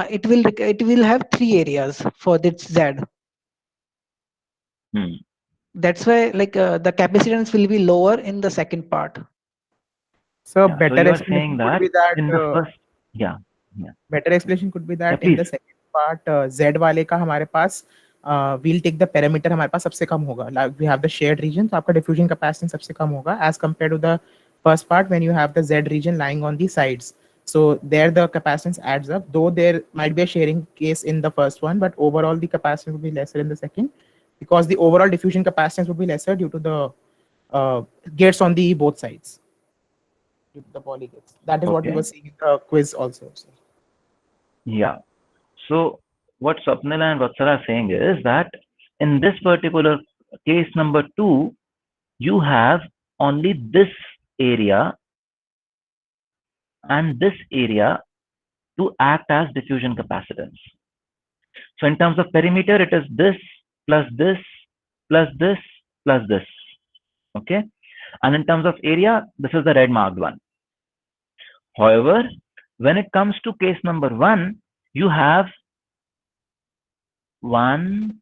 it will have 3 areas for this Z. That's why like the capacitance will be lower in the second part. So Yeah. So better you are explanation saying could that be that in the first, yeah, yeah, better explanation could be yeah, that in the please. second part Z वाले का हमारे पास we'll take the parameter हमारे पास सबसे कम होगा, like we have the shared region, तो आपका diffusion capacity सबसे कम होगा as compared to the first part when you have the Z region lying on the sides. So there the capacitance adds up, though there might be a sharing case in the first one, but overall the capacitance will be lesser in the second because the overall diffusion capacitance will be lesser due to the gates on the both sides, due to the poly gates. That is what we Okay. were seeing in the quiz also. So. Yeah. So what Swapnil and Vatsala are saying is that in this particular case number 2, you have only this area and this area to act as diffusion capacitance. So in terms of perimeter, it is this plus this plus this plus this. Okay. And in terms of area, this is the red marked one. However, when it comes to case number 1, you have 1,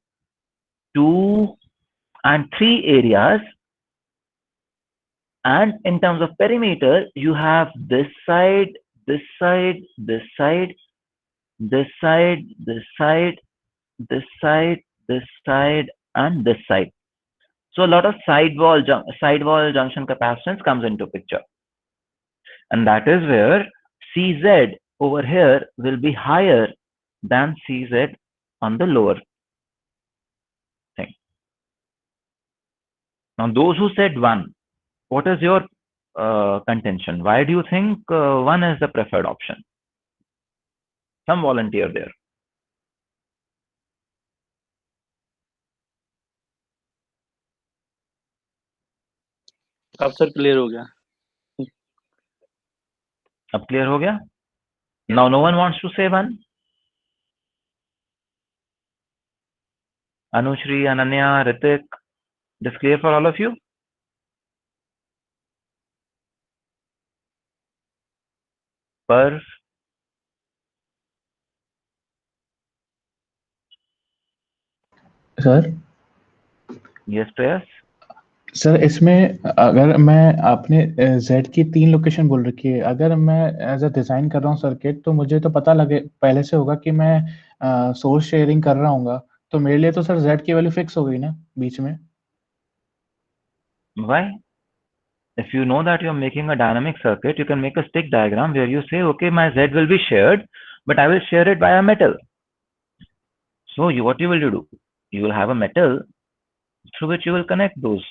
2, and 3 areas. And in terms of perimeter, you have this side, this side, this side, this side, this side, this side, this side, and this side. So a lot of sidewall junction capacitance comes into picture. And that is where CZ over here will be higher than CZ on the lower thing. Now, those who said 1, what is your contention? Why do you think 1 is the preferred option? Some volunteer there. अब sir clear हो गया. अब clear हो गया? Now no one wants to say 1. Anushri, Ananya, Ritik, this clear for all of you? Per sir yes, Prayas? Sir इसमें अगर मैं आपने Z की 3 लोकेशन बोल रखी है, अगर मैं एज अ डिजाइन कर रहा हूँ सर्किट तो मुझे तो पता लगे पहले से होगा कि मैं सोर्स शेयरिंग कर रहा हूँ, तो मेरे लिए तो सर Z की वैल्यू फिक्स हो गई ना बीच में. Why? If you know that you're making a dynamic circuit, you can make a stick diagram where you say, okay, my Z will be shared, but I will share it via metal. So what you will do? You will have a metal through which you will connect those.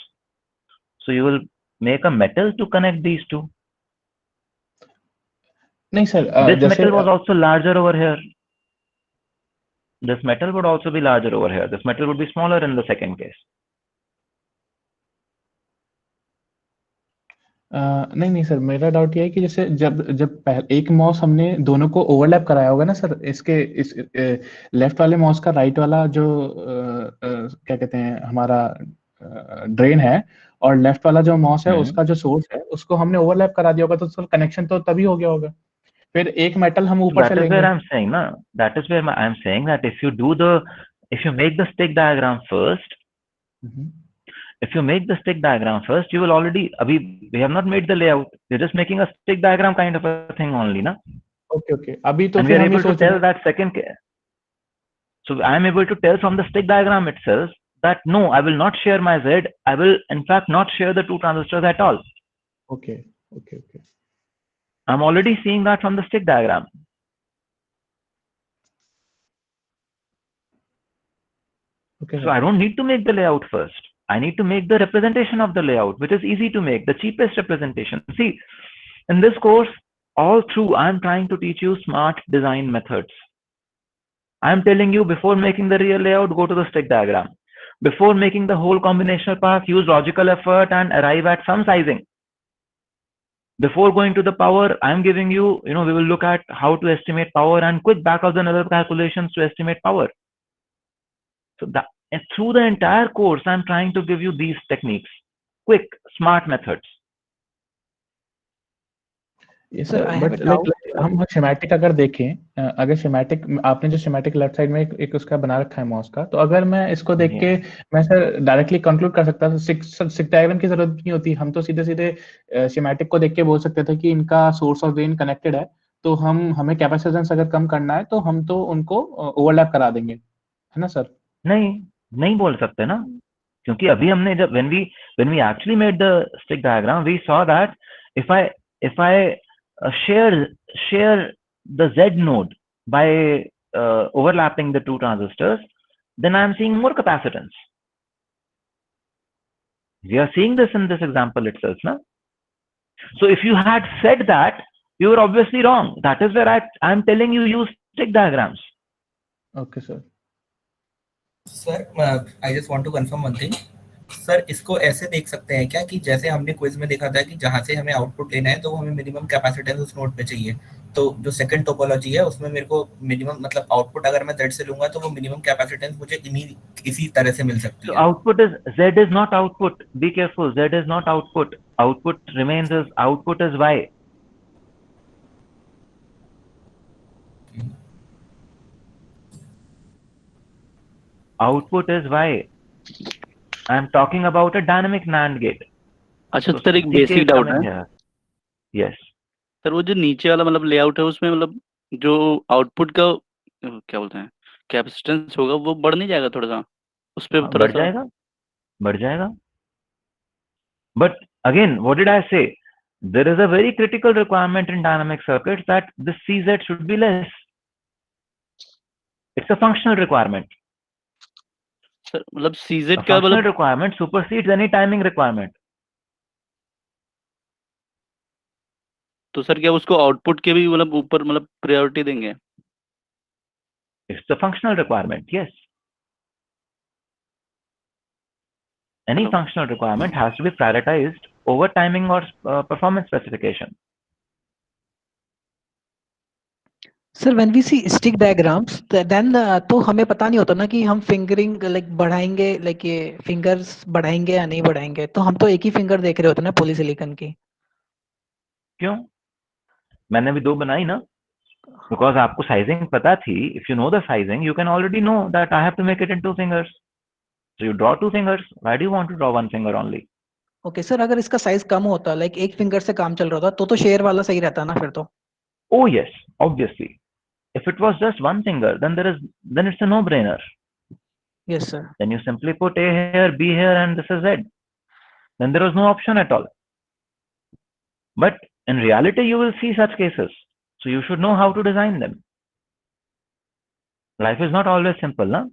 So you will make a metal to connect these two. नहीं sir This जैसे metal was also larger over here. This metal would also be larger over here. This metal would be smaller in the second case. नहीं sir, मेरा doubt ये है कि जैसे जब एक माउस हमने दोनों को ओवरलैप कराया होगा ना सर, इसके इस लेफ्ट वाले माउस का राइट वाला जो क्या कहते हैं हमारा ड्रेन है और लेफ्ट वाला जो माउस है उसका जो सोर्स है उसको हमने ओवरलैप करा दिया होगा, तो सर कनेक्शन तो तभी हो गया होगा. फिर एक मेटल हम ऊपर से That is लेंगे. where I'm saying, na? That is where I'm saying that if you make the stick diagram first, you will already, we have not made the layout. We're just making a stick diagram kind of a thing only, na? Okay. अभी तो And we फिर are हम ये able to सोच रहे tell that second case. So I'm able to tell from the stick diagram itself that no, I will not share my Z. I will in fact not share the 2 transistors at all. Okay. I'm already seeing that from the stick diagram. Okay. So I don't need to make the layout first. I need to make the representation of the layout, which is easy to make, the cheapest representation. See, in this course, all through, I'm trying to teach you smart design methods. I'm telling you, before making the real layout, go to the stick diagram. Before making the whole combinational path, use logical effort and arrive at some sizing. Before going to the power, I'm giving you, we will look at how to estimate power and quick back of the envelope calculations to estimate power. So that, and through the entire course, I'm trying to give you these techniques, quick, smart methods. Yes, Sir, sir. I have But a doubt. हम schematic अगर देखें, अगर schematic आपने जो schematic left side में एक उसका बना रखा है मॉस का, तो अगर मैं इसको देख के मैं सर डायरेक्टली कंक्लूड कर सकता था, सिक डायग्राम की जरूरत नहीं होती, हम तो सीधे सीधे schematic को देख के बोल सकते थे कि इनका सोर्स और ड्रेन कनेक्टेड है, तो हमें कैपेसिटेंस अगर कम करना है तो हम तो उनको ओवरलैप करा देंगे, है ना सर? नहीं बोल सकते ना, क्योंकि अभी हमने जब when we actually made the stick diagram, we saw that if I share the Z node by overlapping the two transistors, then I am seeing more capacitance. We are seeing this in this example itself, na? So if you had said that, you were obviously wrong. That is where I am telling you use stick diagrams. Okay, sir. Sir I just want to confirm one thing sir, इसको ऐसे देख सकते हैं क्या कि जैसे हमने quiz में देखा था कि जहां से हमें आउटपुट लेना है तो वो हमें मिनिमम कैपेसिटेंस उस नोड पे चाहिए, तो जो सेकंड टोपोलॉजी है उसमें मेरे को मिनिमम मतलब आउटपुट अगर मैं Z से लूंगा तो वो मिनिमम कैपेसिटेंस मुझे इसी तरह से मिल सकती है. So output is Z is not output. Be careful. Z is not output. Output remains as output is Y. Output is Y. I am talking about a dynamic NAND gate. अच्छा So sir, एक CK basic is doubt coming है here. Yes. Sir, वो जो नीचे वाला मतलब layout है उसमें मतलब जो आउटपुट का क्या बोलते हैं कैपेसिटेंस होगा वो बढ़ नहीं जाएगा थोड़ा सा उस पे थोड़ा सा? बढ़ जाएगा. But again, what did I say? There is a very critical requirement in dynamic circuits that the CZ should be less. It's a functional requirement. Sir मतलब A CZ का functional मतलब requirement supersedes any timing requirement. तो sir क्या उसको output के भी मतलब ऊपर मतलब प्रायोरिटी देंगे? It's a functional requirement, yes. Any functional requirement has to be prioritized over timing or performance specification. Sir, when we see stick diagrams, then तो हमें पता नहीं होता ना कि हम फिंगरिंग लाइक बढ़ाएंगे, लाइक ये फिंगर्स बढ़ाएंगे या नहीं बढ़ाएंगे, तो हम तो एक ही फिंगर देख रहे होते ना पॉलीसिलिकॉन की. क्यों? मैंने भी दो बनाई ना, because आपको साइजिंग पता थी. If you know the sizing, you can already know that I have to make it in 2 fingers. So you draw 2 fingers. Why do you want to draw 1 finger only? Okay sir, अगर इसका size कम होता, like एक finger से काम चल रहा था, तो शेयर वाला सही रहता ना फिर तो. Oh yes, obviously. If it was just 1 finger, then it's a no-brainer. Yes sir. Then you simply put A here, B here, and this is Z. Then there was no option at all. But in reality, you will see such cases. So you should know how to design them. Life is not always simple, na?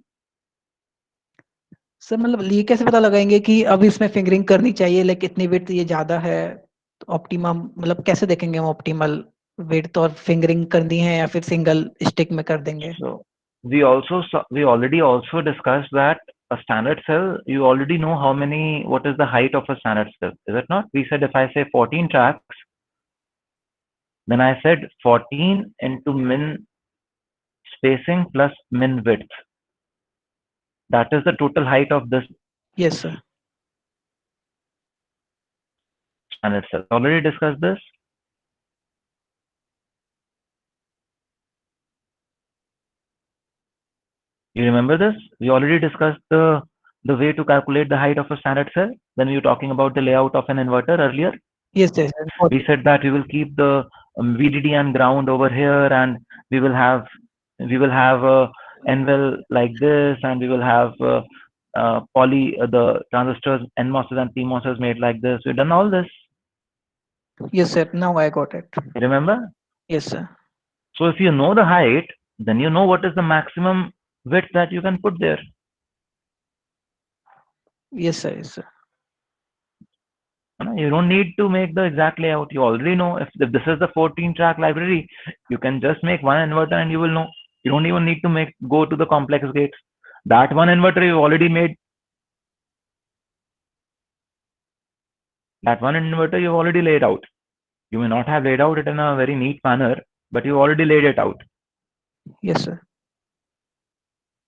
Sir मतलब ये कैसे पता लगाएंगे कि अब इसमें fingering करनी चाहिए, लाइक इतनी विड्थ ये ज्यादा है, ऑप्टिमम मतलब कैसे देखेंगे हम ऑप्टिमल विड्थ और फिंगरिंग करनी है या फिर सिंगल स्टिक में कर देंगे? So we already also discussed that a standard cell, you already know what is the height of a standard cell, is it not? We said if I say 14 tracks, then I said 14 into min spacing plus min width. That is the total height of this. Yes sir. Standard cell. Already discussed this. You remember this? We already discussed the way to calculate the height of a standard cell when we were talking about the layout of an inverter earlier. Yes yes. We said that we will keep the VDD and ground over here, and we will have a NVEL like this, and we will have the transistors NMOSes and PMOSes made like this. We've done all this. Yes sir, now I got it. Remember? Yes sir. So if you know the height, then you know what is the maximum width that you can put there. Yes sir, yes sir. You don't need to make the exact layout. You already know. If this is the 14-track library, you can just make one inverter and you will know. You don't even need to go to the complex gates. That one inverter you already made. That one inverter you've already laid out. You may not have laid out it in a very neat manner, but you already laid it out. Yes sir.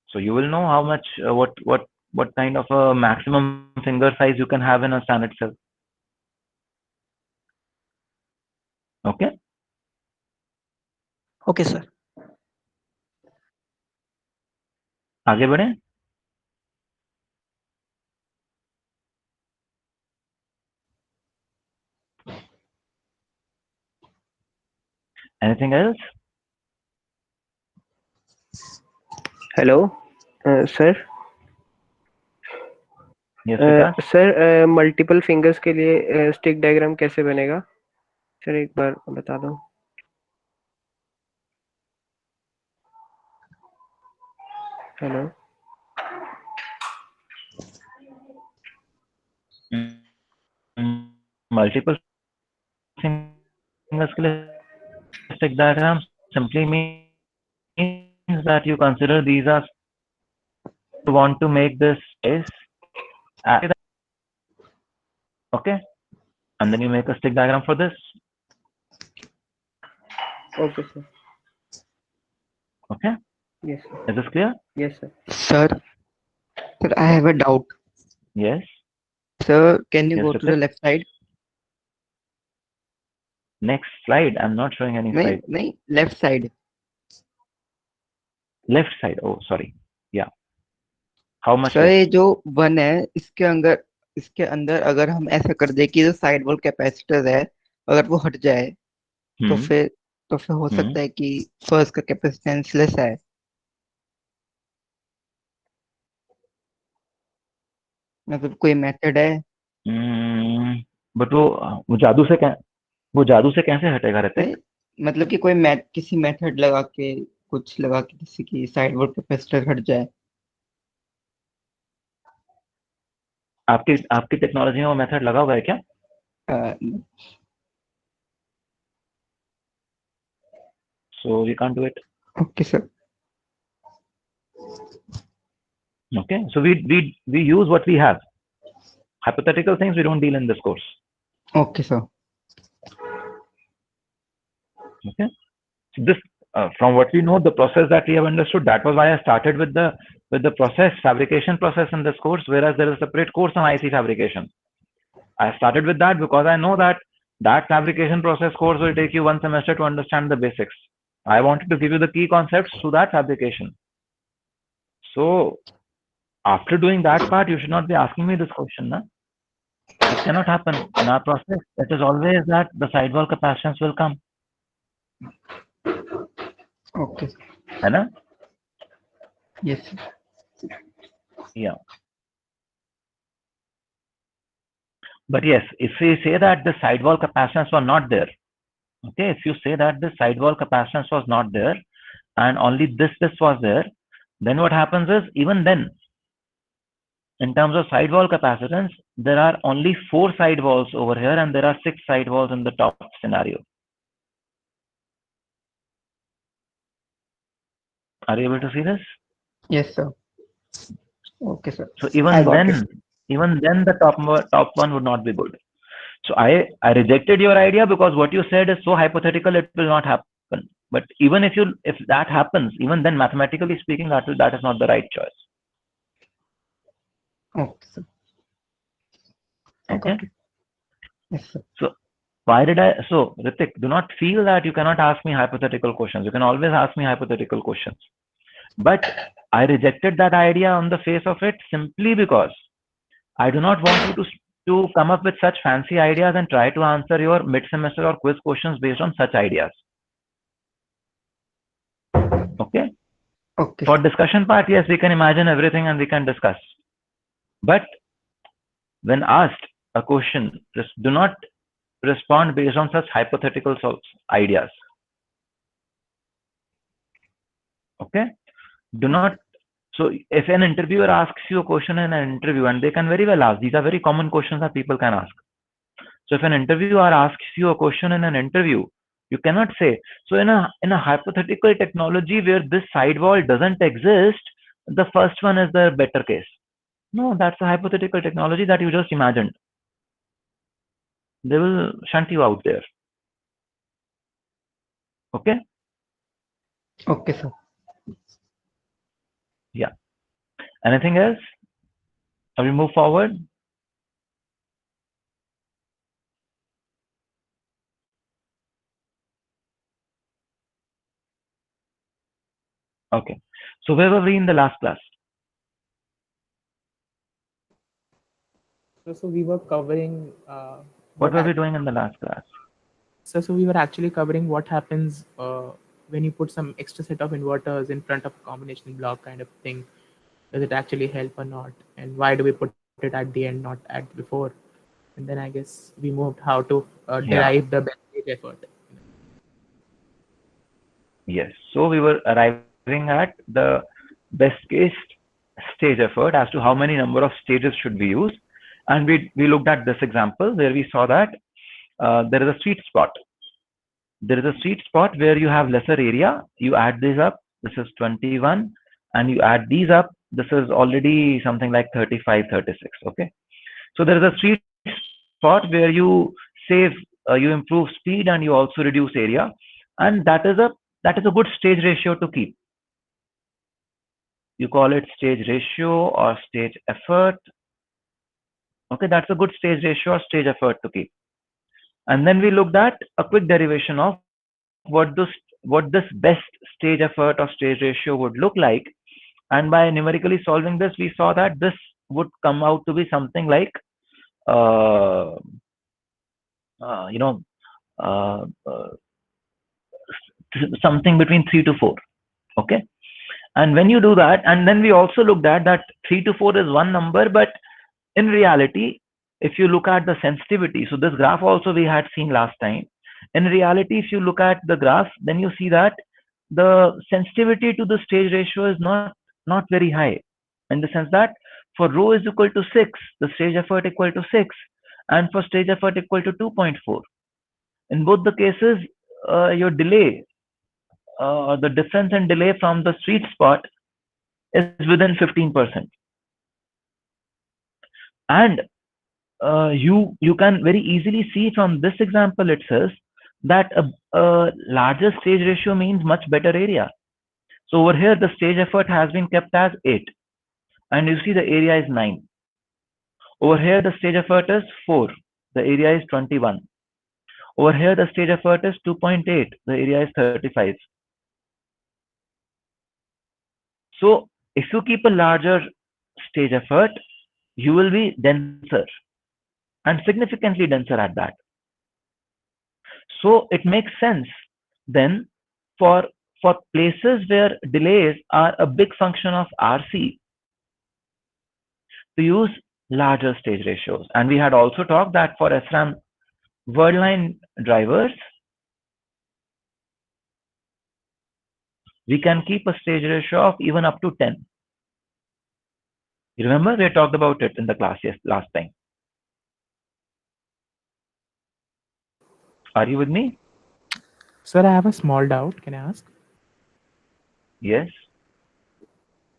So you will know how much, what kind of a maximum finger size you can have in a standard cell. Okay. Okay, sir. आगे बढ़े. Anything else? Hello sir. Yes, Vikas. Sir multiple fingers के लिए stick diagram कैसे बनेगा sir, एक बार बता दो. Hello. Multiple fingers के लिए stick diagram simply means that you consider these as you want to make this space. Okay, and then you make a stick diagram for this. Okay, sir. Okay. Yes, sir. Is this clear? Yes, sir. Sir, I have a doubt. Yes. Sir, can you Yes, go to the Ritik. left side? Next slide. I'm not showing any slide. नहीं, left side. Left side. Oh, sorry. Yeah. How much sir left? ये जो 1 है इसके अंदर अगर हम ऐसा कर दे कि जो साइड वॉल कैपेसिटर है अगर वो हट जाए तो हम्म फिर हो सकता है कि फर्स्ट का कैपेसिटेंस लेस है. मतलब कोई मेथड है? बट वो जादू से कैसे हटेगा रहते? नहीं, मतलब कि कोई किसी मेथड लगा के कुछ लगा के किसी की साइड वॉल कैपेसिटर हट जाए. आपकी टेक्नोलॉजी में वो मेथड लगा हुआ है क्या? So we can't do it. Okay, sir. Okay, so we use what we have. Hypothetical things we don't deal in this course. Okay, sir. Okay, so this from what we know, the process that we have understood, that was why I started with the process fabrication process in this course, whereas there is a separate course on IC fabrication. I started with that because I know that fabrication process course will take you 1 semester to understand the basics. I wanted to give you the key concepts to that fabrication. So after doing that part, you should not be asking me this question. Na? It cannot happen in our process. It is always that the sidewall capacitance will come. Okay. है ना? Yes. Yeah. But yes, if we say that the sidewall capacitance was not there, okay, if you say that the sidewall capacitance was not there and only this was there, then what happens is, even then, in terms of sidewall capacitance, there are only 4 sidewalls over here and there are 6 sidewalls in the top scenario. Are you able to see this? Yes, sir. Okay, sir. So even then the top one would not be good. So I rejected your idea because what you said is so hypothetical, it will not happen. But even if that happens, even then mathematically speaking, that is not the right choice. Okay, sir. Okay. Yes, sir. So Ritik, do not feel that you cannot ask me hypothetical questions. You can always ask me hypothetical questions. But I rejected that idea on the face of it simply because I do not want you to come up with such fancy ideas and try to answer your mid-semester or quiz questions based on such ideas. Okay? Okay. For discussion part, yes, we can imagine everything and we can discuss. But when asked a question, just do not respond based on such hypothetical ideas. Okay? Do not. So if an interviewer asks you a question in an interview, and they can very well ask, these are very common questions that people can ask. So if an interviewer asks you a question in an interview, you cannot say, so in a hypothetical technology where this sidewall doesn't exist, the first one is the better case. No, that's a hypothetical technology that you just imagined. They will shunt you out there. Okay? Okay, sir. Yeah. Anything else? Shall we move forward? Okay. So where were we in the last class? So we were covering What were we doing in the last class? So we were actually covering what happens when you put some extra set of inverters in front of a combination block kind of thing. Does it actually help or not? And why do we put it at the end, not at before? And then I guess we moved how to derive the best stage effort. Yes. So we were arriving at the best case stage effort as to how many number of stages should we use. And we looked at this example where we saw that there is a sweet spot. There is a sweet spot where you have lesser area. You add these up. This is 21. And you add these up. This is already something like 35, 36. Okay. So there is a sweet spot where you save, you improve speed and you also reduce area. And that is a good stage ratio to keep. You call it stage ratio or stage effort. Okay, that's a good stage ratio or stage effort to keep. And then we looked at a quick derivation of what this best stage effort or stage ratio would look like. And by numerically solving this, we saw that this would come out to be something like, something between 3 to 4. Okay. And when you do that, and then we also looked at that 3 to 4 is one number, but in reality, if you look at the sensitivity, so this graph also we had seen last time. In reality, if you look at the graph, then you see that the sensitivity to the stage ratio is not very high, in the sense that for rho is equal to 6, the stage effort equal to 6, and for stage effort equal to 2.4. In both the cases, your delay, the difference in delay from the sweet spot is within 15%. And you can very easily see from this example itself that a larger stage ratio means much better area. So over here, the stage effort has been kept as 8. And you see the area is 9. Over here, the stage effort is 4. The area is 21. Over here, the stage effort is 2.8. The area is 35. So if you keep a larger stage effort, you will be denser and significantly denser at that. So it makes sense then for places where delays are a big function of RC to use larger stage ratios. And we had also talked that for SRAM wordline drivers, we can keep a stage ratio of even up to 10. You remember we talked about it in the class last time. Are you with me? Sir, I have a small doubt. Can I ask? Yes.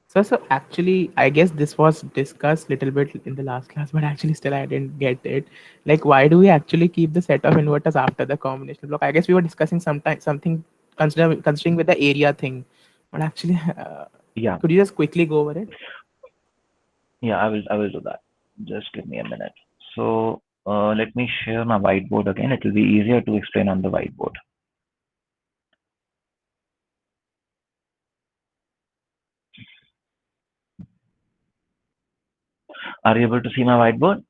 So actually, I guess this was discussed a little bit in the last class, but actually still I didn't get it. Like, why do we actually keep the set of inverters after the combination block? I guess we were discussing something considering with the area thing, but actually, yeah. Could you just quickly go over it? Yeah, I will do that. Just give me a minute. So let me share my whiteboard again. It will be easier to explain on the whiteboard. Are you able to see my whiteboard?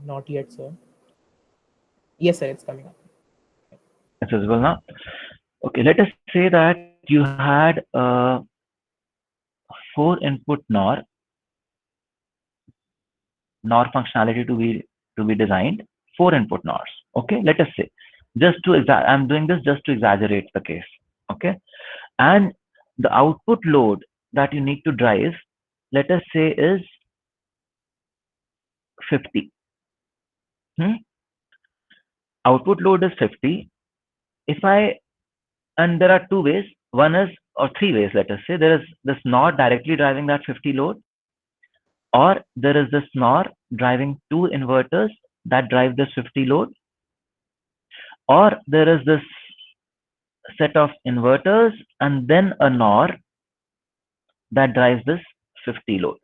Not yet, sir. Yes, sir, it's coming up. It's visible now. Okay, let us say that you had a 4-input NOR functionality to be designed. 4-input NORs. Okay, let us say, I'm doing this just to exaggerate the case. Okay, and the output load that you need to drive, let us say, is 50. Output load is 50. And there are 2 ways. One is, or 3 ways, let us say. There is this NOR directly driving that 50 load, or there is this NOR driving 2 inverters that drive this 50 load, or there is this set of inverters and then a NOR that drives this 50 load.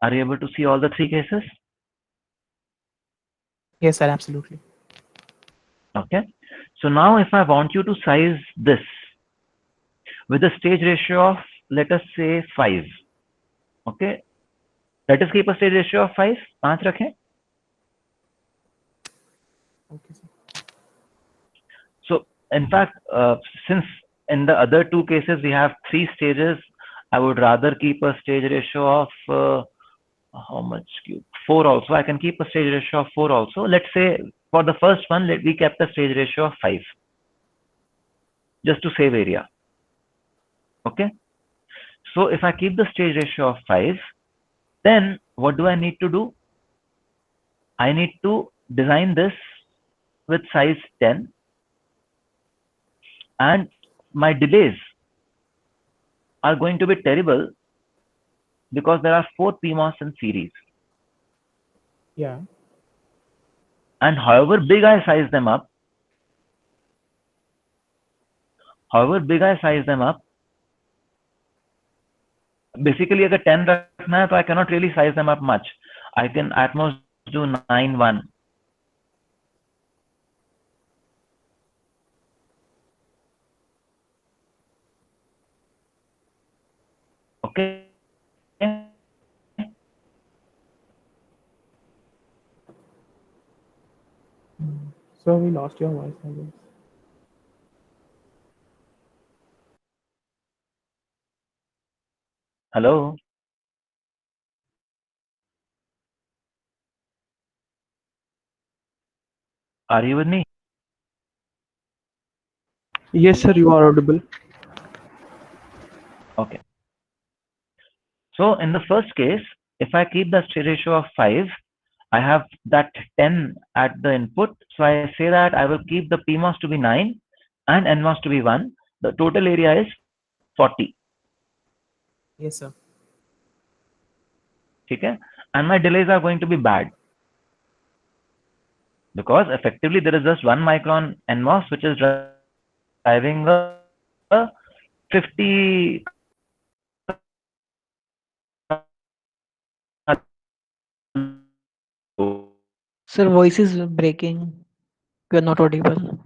Are you able to see all the 3 cases? Yes, sir, absolutely. Okay. So now if I want you to size this with a stage ratio of, let us say 5. Okay. Let us keep a stage ratio of 5. 5 rakhein. Okay, sir. So in fact, since in the other two cases we have 3 stages, I would rather keep a stage ratio of how much cube? 4 also. I can keep a stage ratio of 4 also. Let's say for the first one, we kept a stage ratio of 5, just to save area. Okay. So if I keep the stage ratio of 5, then what do I need to do? I need to design this with size 10, and my delays are going to be terrible because there are 4 PMOS in series. Yeah. And however big I size them up, basically अगर 10 रखना है तो I cannot really size them up much. I can at most do 9-1. Okay. So we lost your voice, I guess. Hello. Are you with me? Yes, sir, you are audible. Okay. So in the first case, if I keep the stage ratio of 5, I have that 10 at the input. So I say that I will keep the PMOS to be 9 and NMOS to be 1. The total area is 40. Yes, sir. Okay? And my delays are going to be bad, because effectively there is just 1 micron NMOS which is driving a 50 Sir, voice is breaking. You are not audible.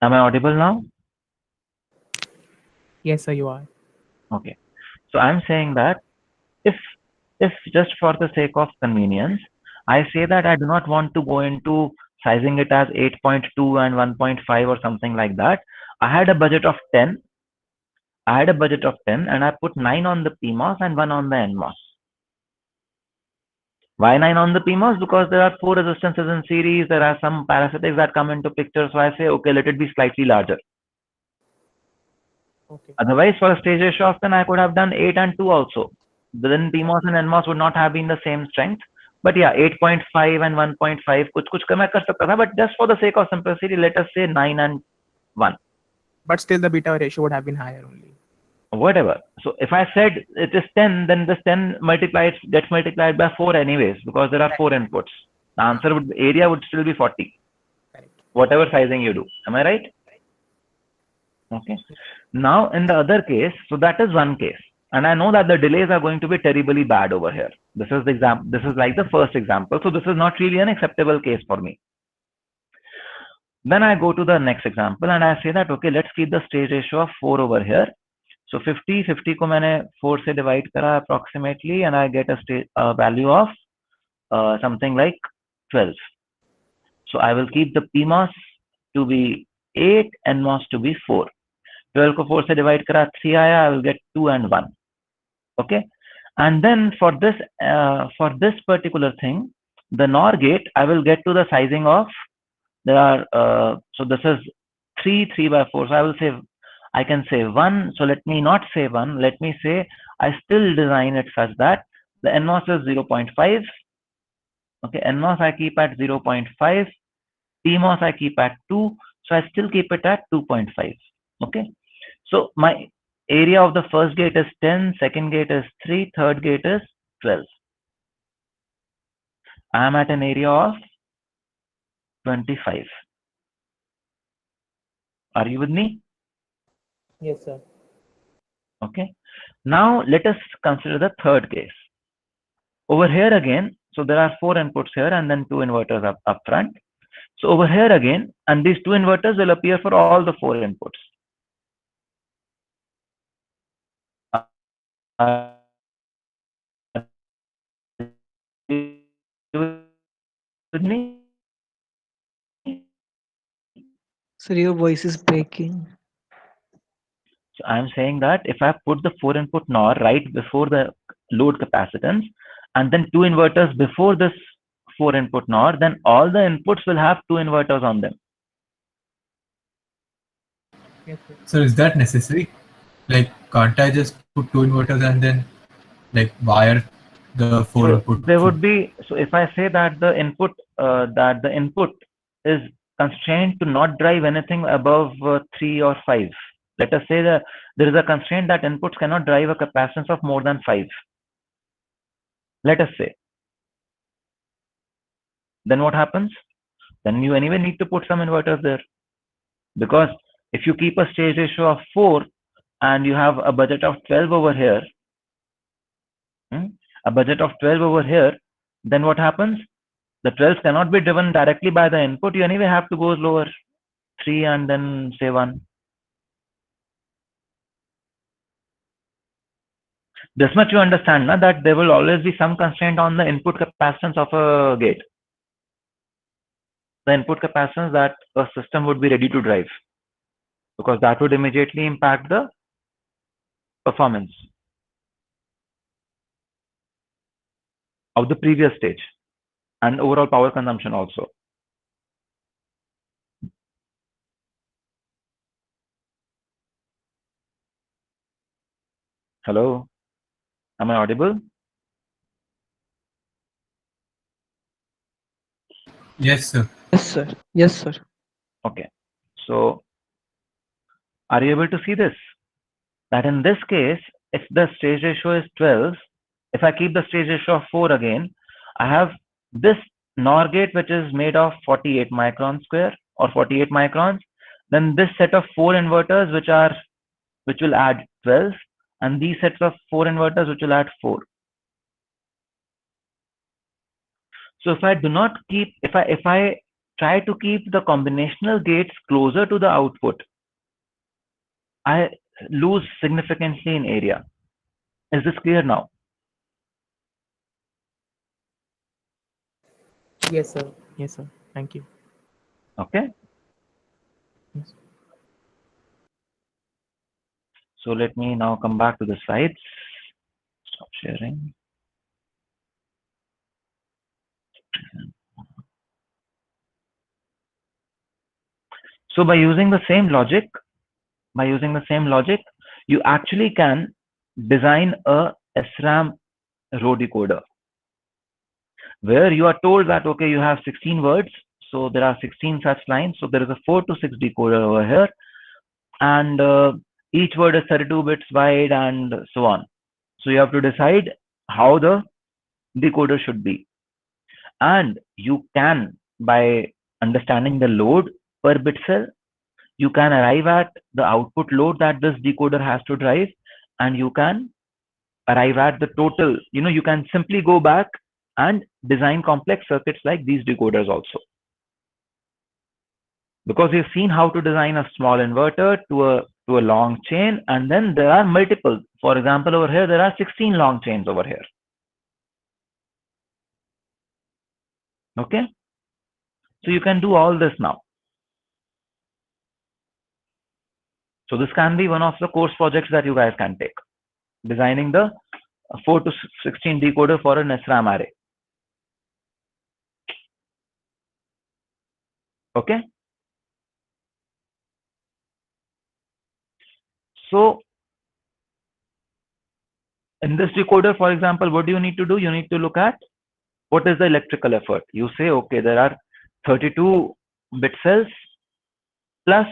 Am I audible now? Yes, sir, you are. Okay. So I'm saying that if just for the sake of convenience, I say that I do not want to go into sizing it as 8.2 and 1.5 or something like that. I had a budget of 10. And I put 9 on the PMOS and 1 on the NMOS. Why 9 on the PMOS? Because there are 4 resistances in series. There are some parasitics that come into picture. So I say, okay, let it be slightly larger. Okay. Otherwise, for a stage ratio of 10, I could have done 8 and 2 also. Then PMOS and NMOS would not have been the same strength. But yeah, 8.5 and 1.5, kuch मैं कर सकता था. But just for the sake of simplicity, let us say 9 and 1. But still the beta ratio would have been higher only. Whatever. So if I said it is 10, then this 10 gets multiplied by 4 anyways, because there are 4 inputs. The answer area would still be 40. Correct. Whatever sizing you do. Am I right? Okay. Now in the other case, so that is one case. And I know that the delays are going to be terribly bad over here. This is the example. This is like the first example. So this is not really an acceptable case for me. Then I go to the next example and I say that, okay, let's keep the stage ratio of 4 over here. So 50 को मैंने 4 से divide करा approximately, and I get a value of something like 12. So I will keep the PMOS to be 8, NMOS to be 4. 12 को 4 से divide करा 3 आया, I will get 2 and 1. Okay, and then for this particular thing, the NOR gate, I will get to the sizing of, there are so this is 3 by 4, so I can say 1. So let me not say 1, let me say I still design it such that the NMOS is 0.5. okay, NMOS I keep at 0.5, PMOS I keep at 2, so I still keep it at 2.5. okay, so my area of the first gate is 10, second gate is 3, third gate is 12. I am at an area of 25. Are you with me? Yes, sir. Okay, now let us consider the third case. Over here again, so there are 4 inputs here and then 2 inverters up front. So over here again, and these 2 inverters will appear for all the 4 inputs. With me? Sir, your voice is breaking. So I am saying that if I put the 4 input NOR right before the load capacitance and then 2 inverters before this 4 input NOR, then all the inputs will have 2 inverters on them. Yes, sir. So is that necessary? Like, can't I just put 2 inverters and then like wire the 4 So input? there would be, so if I say that the input is constrained to not drive anything above 3 or 5. Let us say that there is a constraint that inputs cannot drive a capacitance of more than 5. Let us say. Then what happens? Then you anyway need to put some inverters there. Because if you keep a stage ratio of 4 and you have a budget of 12 over here, then what happens? The 12 cannot be driven directly by the input. You anyway have to go lower, 3 and then say 1. This much you understand, na, that there will always be some constraint on the input capacitance of a gate. The input capacitance that a system would be ready to drive, because that would immediately impact the performance of the previous stage and overall power consumption also. Hello, am I audible? Yes, sir. Yes, sir. Yes, sir. Okay, so are you able to see this? That in this case, if the stage ratio is 12, if I keep the stage ratio of 4 again, I have this NOR gate which is made of 48 micron square or 48 microns, then this set of 4 inverters which will add 12, and these sets of 4 inverters which will add 4. So if I do not keep, if I try to keep the combinational gates closer to the output, I lose significantly in area. Is this clear now? Yes, sir. Yes, sir. Thank you. Okay. Yes. So let me now come back to the slides. Stop sharing. So by using the same logic, you actually can design a SRAM row decoder where you are told that, okay, you have 16 words, so there are 16 such lines, so there is a 4 to 6 decoder over here, and each word is 32 bits wide and so on. So you have to decide how the decoder should be, and you can, by understanding the load per bit cell, you can arrive at the output load that this decoder has to drive, and you can arrive at the total, you can simply go back and design complex circuits like these decoders also. Because you've seen how to design a small inverter to to a long chain, and then there are multiple. For example, over here, there are 16 long chains over here. Okay. So you can do all this now. So this can be one of the course projects that you guys can take. Designing the 4 to 16 decoder for an SRAM array. Okay. So in this decoder, for example, what do you need to do? You need to look at what is the electrical effort. You say, okay, there are 32 bit cells plus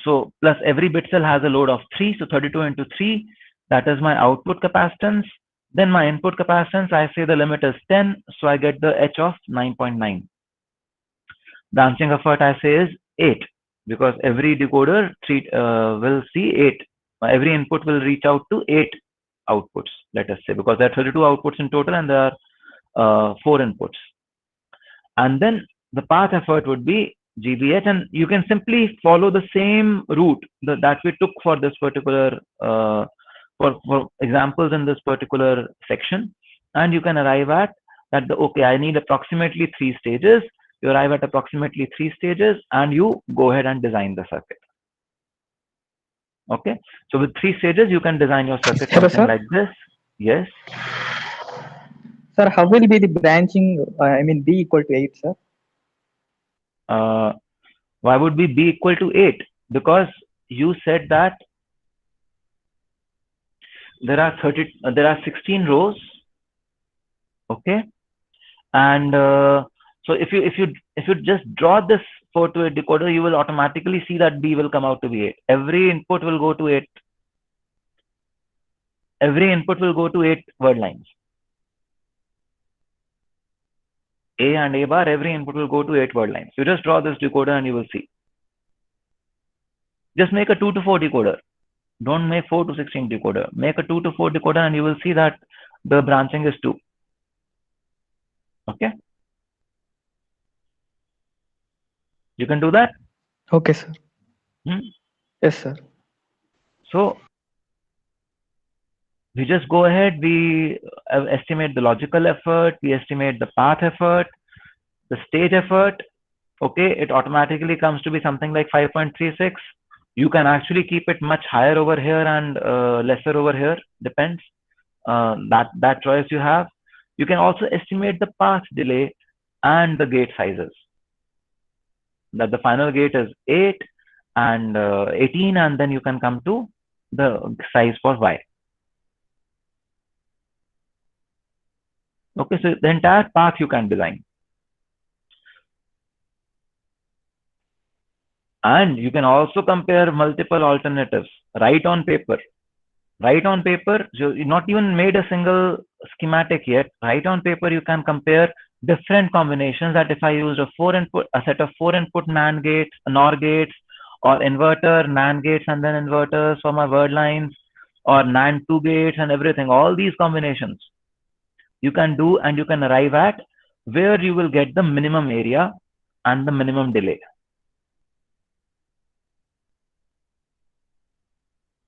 so plus every bit cell has a load of 3, so 32 into 3, that is my output capacitance. Then my input capacitance, I say the limit is 10, so I get the H of 9.9. Branching effort, I say, is 8, because every decoder will see 8. Every input will reach out to 8 outputs, let us say, because there are 32 outputs in total and there are 4 inputs. And then the path effort would be GBH, and you can simply follow the same route that we took for this particular for examples in this particular section, and you can arrive at that okay, I need approximately 3 stages. You arrive at approximately 3 stages and you go ahead and design the circuit. Okay, so with 3 stages you can design your circuit something like this. Yes. Sir, how will be the branching? I mean, B equal to 8, sir. Why would be B equal to 8? Because you said that there are 16 rows. Okay, and so if you just draw this 4 to 8 decoder, you will automatically see that B will come out to be 8. Every input will go to 8. Every input will go to 8 word lines. A and A bar, every input will go to 8 word lines. You just draw this decoder and you will see. Just make a 2 to 4 decoder. Don't make 4 to 16 decoder. Make a 2 to 4 decoder and you will see that the branching is 2. Okay. You can do that? Okay, sir. Yes, sir. So we just go ahead, we estimate the logical effort, we estimate the path effort, the stage effort. Okay, it automatically comes to be something like 5.36. You can actually keep it much higher over here and lesser over here, depends. That choice you have. You can also estimate the path delay and the gate sizes. That the final gate is 8 and 18, and then you can come to the size for Y. Okay, so the entire path you can design. And you can also compare multiple alternatives. Write on paper. Write on paper, so you not even made a single schematic yet. Write on paper, you can compare different combinations, that if I use a set of 4 input NAND gates, NOR gates, or inverter, NAND gates and then inverters for my word lines, or NAND 2 gates and everything, all these combinations you can do, and you can arrive at where you will get the minimum area and the minimum delay.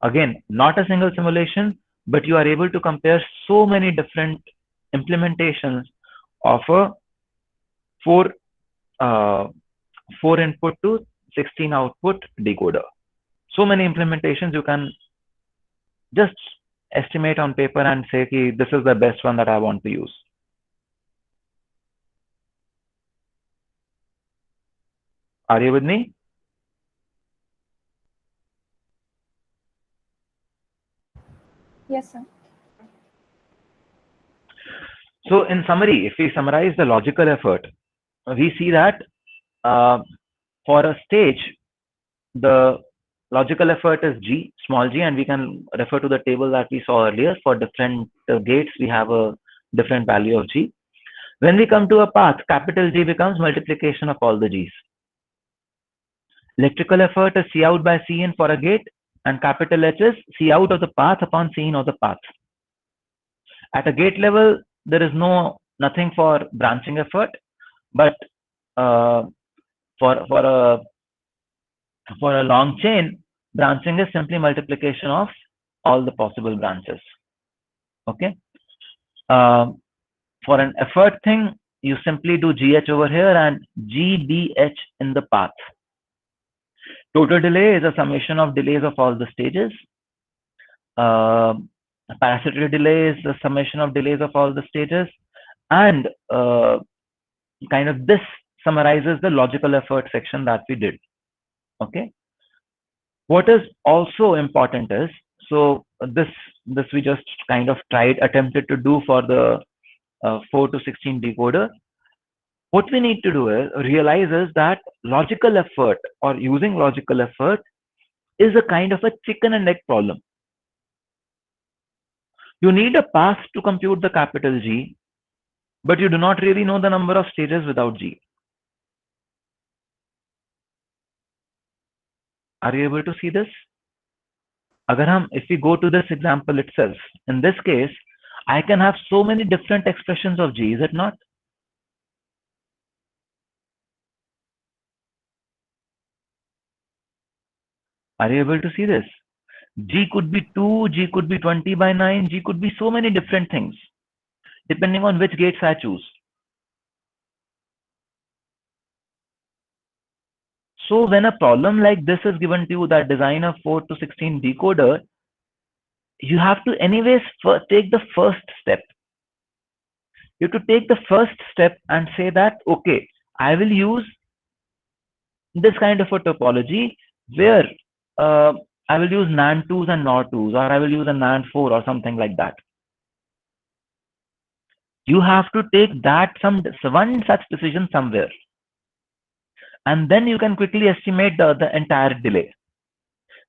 Again, not a single simulation, but you are able to compare so many different implementations of a 4 input to 16 output decoder. So many implementations you can just estimate on paper and say, okay, this is the best one that I want to use. Are you with me? Yes, sir. So in summary, if we summarize the logical effort, we see that for a stage, the logical effort is G, small g, and we can refer to the table that we saw earlier. For different gates, we have a different value of G. When we come to a path, capital G becomes multiplication of all the G's. Electrical effort is C out by C in for a gate, and capital H is C out of the path upon C in of the path. At a gate level, there is nothing for branching effort, but for a For a long chain, branching is simply multiplication of all the possible branches. Okay. For an effort thing, you simply do GH over here and GBH in the path. Total delay is a summation of delays of all the stages. Parasitary delay is the summation of delays of all the stages. And kind of this summarizes the logical effort section that we did. Okay. What is also important is, so this we just kind of attempted to do for the 4 to 16 decoder. What we need to do is realize is that logical effort or using logical effort is a kind of a chicken and egg problem. You need a path to compute the capital G, but you do not really know the number of stages without G. Are you able to see this? If we go to this example itself, in this case, I can have so many different expressions of G, is it not? Are you able to see this? G could be 2, G could be 20 by 9, G could be so many different things, depending on which gates I choose. So when a problem like this is given to you, that design a 4 to 16 decoder, you have to anyways take the first step. You have to take the first step and say that, okay, I will use this kind of a topology where I will use NAND 2s and NOR 2s, or I will use a NAND 4 or something like that. You have to take that one such decision somewhere. And then you can quickly estimate the entire delay.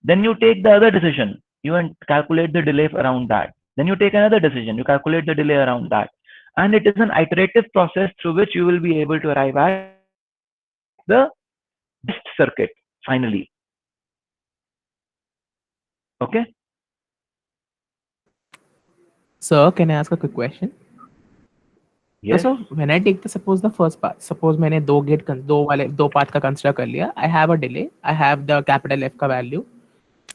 Then you take the other decision, you calculate the delay around that. Then you take another decision, you calculate the delay around that. And it is an iterative process through which you will be able to arrive at the best circuit finally. Okay. Sir, can I ask a quick question? Yes. So when I take suppose the first part, suppose मैंने दो path का consider कर लिया, I have a delay, I have the capital F का value,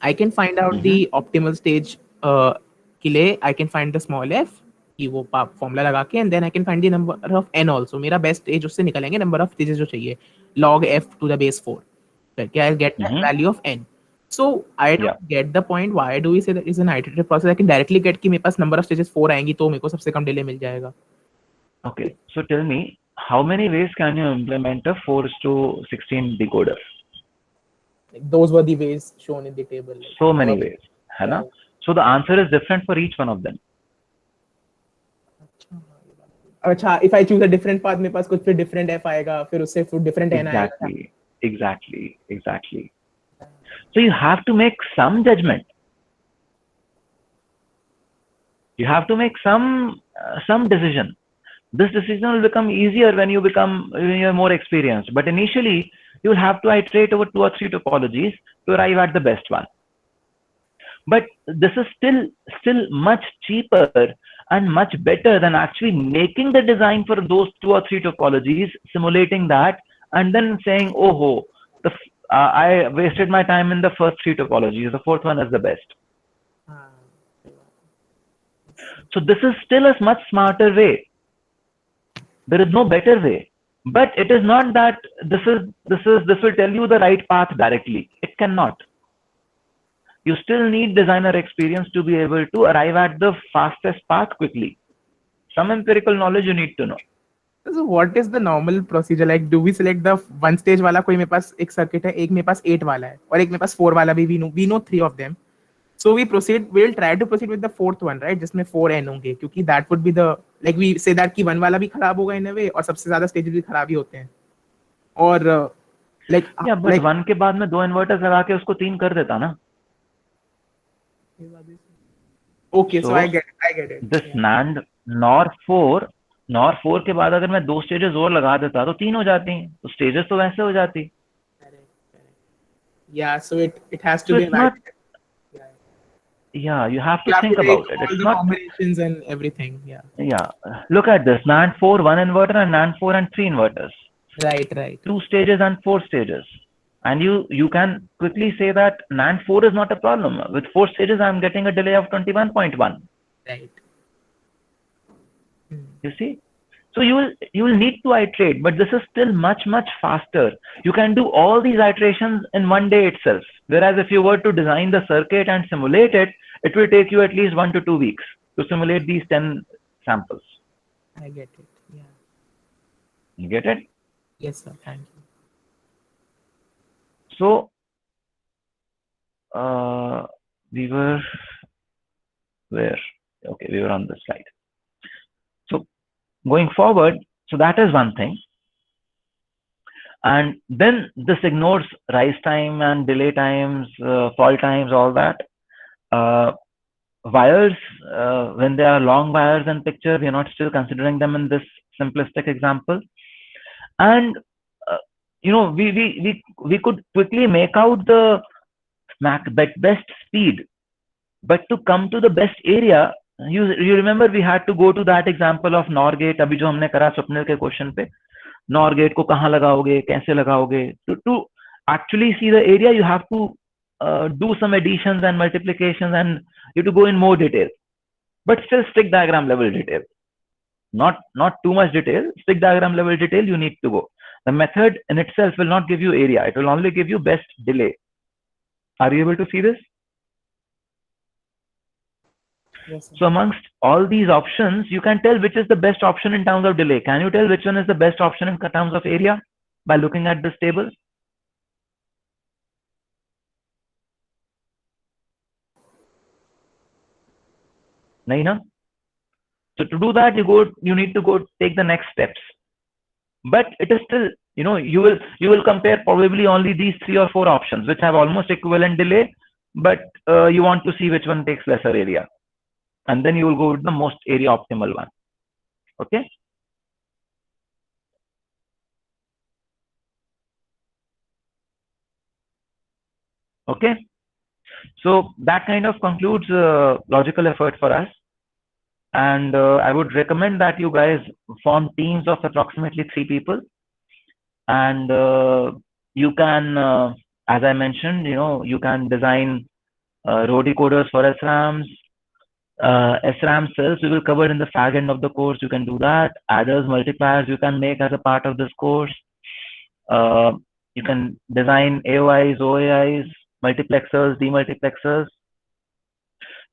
I can find out the optimal stage के लिए, I can find the small f कि वो formula लगा के, and then I can find the number of n also. मेरा best stage उससे निकलेंगे number of stages जो चाहिए, log f to the base 4. Okay, I'll get that value of n. So I don't get the point. Why do we say that is an iterative process? I can directly get कि मेरे पास number of stages 4 आएंगी तो मेरे को सबसे कम delay मिल जाएगा. Okay, so tell me, how many ways can you implement a 4 to 16 decoder? Those were the ways shown in the table. So many ways, है ना? So the answer is different for each one of them. अच्छा, if I choose a different path, मेरे पास कुछ फिर different f आएगा, फिर उससे फिर different n आएगा. Exactly. So you have to make some judgment. You have to make some decision. This decision will become easier when you're more experienced. But initially, you will have to iterate over 2 or 3 topologies to arrive at the best one. But this is still much cheaper and much better than actually making the design for those 2 or 3 topologies, simulating that, and then saying, oh, I wasted my time in the first 3 topologies. The 4th one is the best. So this is still a much smarter way. There is no better way. But it is not that this will tell you the right path directly. It cannot. You still need designer experience to be able to arrive at the fastest path quickly. Some empirical knowledge you need to know. So what is the normal procedure? Like, do we select the one stage वाला कोई मेरे पास एक circuit है, एक मेरे पास 8 वाला है, और एक मेरे पास 4 वाला भी we know 3 of them. So we'll try to proceed with the 4th one, right? जिसमें 4n होंगे, क्योंकि that would be the, like we say that कि 1 वाला भी खराब होगा in a way, और सबसे ज़्यादा stages भी खराब ही होते हैं. और like 1 के बाद में 2 inverters लगा के उसको 3 कर देता ना. Okay, so I get it. This NAND NOR 4 के बाद अगर मैं 2 stages और लगा देता तो 3 हो जाती हैं, तो stages तो वैसे हो जाती. Yeah, so it has to be right. Yeah, you have to think about it. It's not combinations and everything. Yeah. Look at this: NAND 4 1 inverter and NAND 4 and 3 inverters. Right. 2 stages and 4 stages, And you can quickly say that NAND 4 is not a problem. With 4 stages, I'm getting a delay of 21.1. Right. You see? So you will need to iterate, but this is still much faster. You can do all these iterations in one day itself. Whereas if you were to design the circuit and simulate it, it will take you at least 1 to 2 weeks to simulate these 10 samples. I get it. Yeah. You get it? Yes, sir. Thank you. So we were where? Okay, we were on this slide. So going forward, so that is one thing. And then this ignores rise time and delay times, fall times, all that. Wires, when they are long wires in picture, we are not still considering them in this simplistic example. And you know, we could quickly make out the best speed, but to come to the best area, you remember we had to go to that example of NOR gate. अभी जो हमने करा स्वप्निल के question पे, NOR gate को कहाँ लगाओगे, कैसे लगाओगे? To actually see the area, you have to do some additions and multiplications, and you have to go in more detail, but still stick diagram level detail. Not too much detail. Stick diagram level detail you need to go. The method in itself will not give you area. It will only give you best delay. Are you able to see this? Yes, sir. So amongst all these options, you can tell which is the best option in terms of delay. Can you tell which one is the best option in terms of area by looking at this table? Nahi na? So to do that, you need to go take the next steps. But it is still, you know, you will compare probably only these 3 or 4 options which have almost equivalent delay, but you want to see which one takes lesser area, and then you will go with the most area optimal one. Okay. Okay. So that kind of concludes logical effort for us. And I would recommend that you guys form teams of approximately 3 people. And you can, as I mentioned, you know, you can design row decoders for SRAMs, SRAM cells we will cover in the fag end of the course. You can do that. Adders, multipliers you can make as a part of this course. You can design AOIs, OAIs, multiplexers, demultiplexers.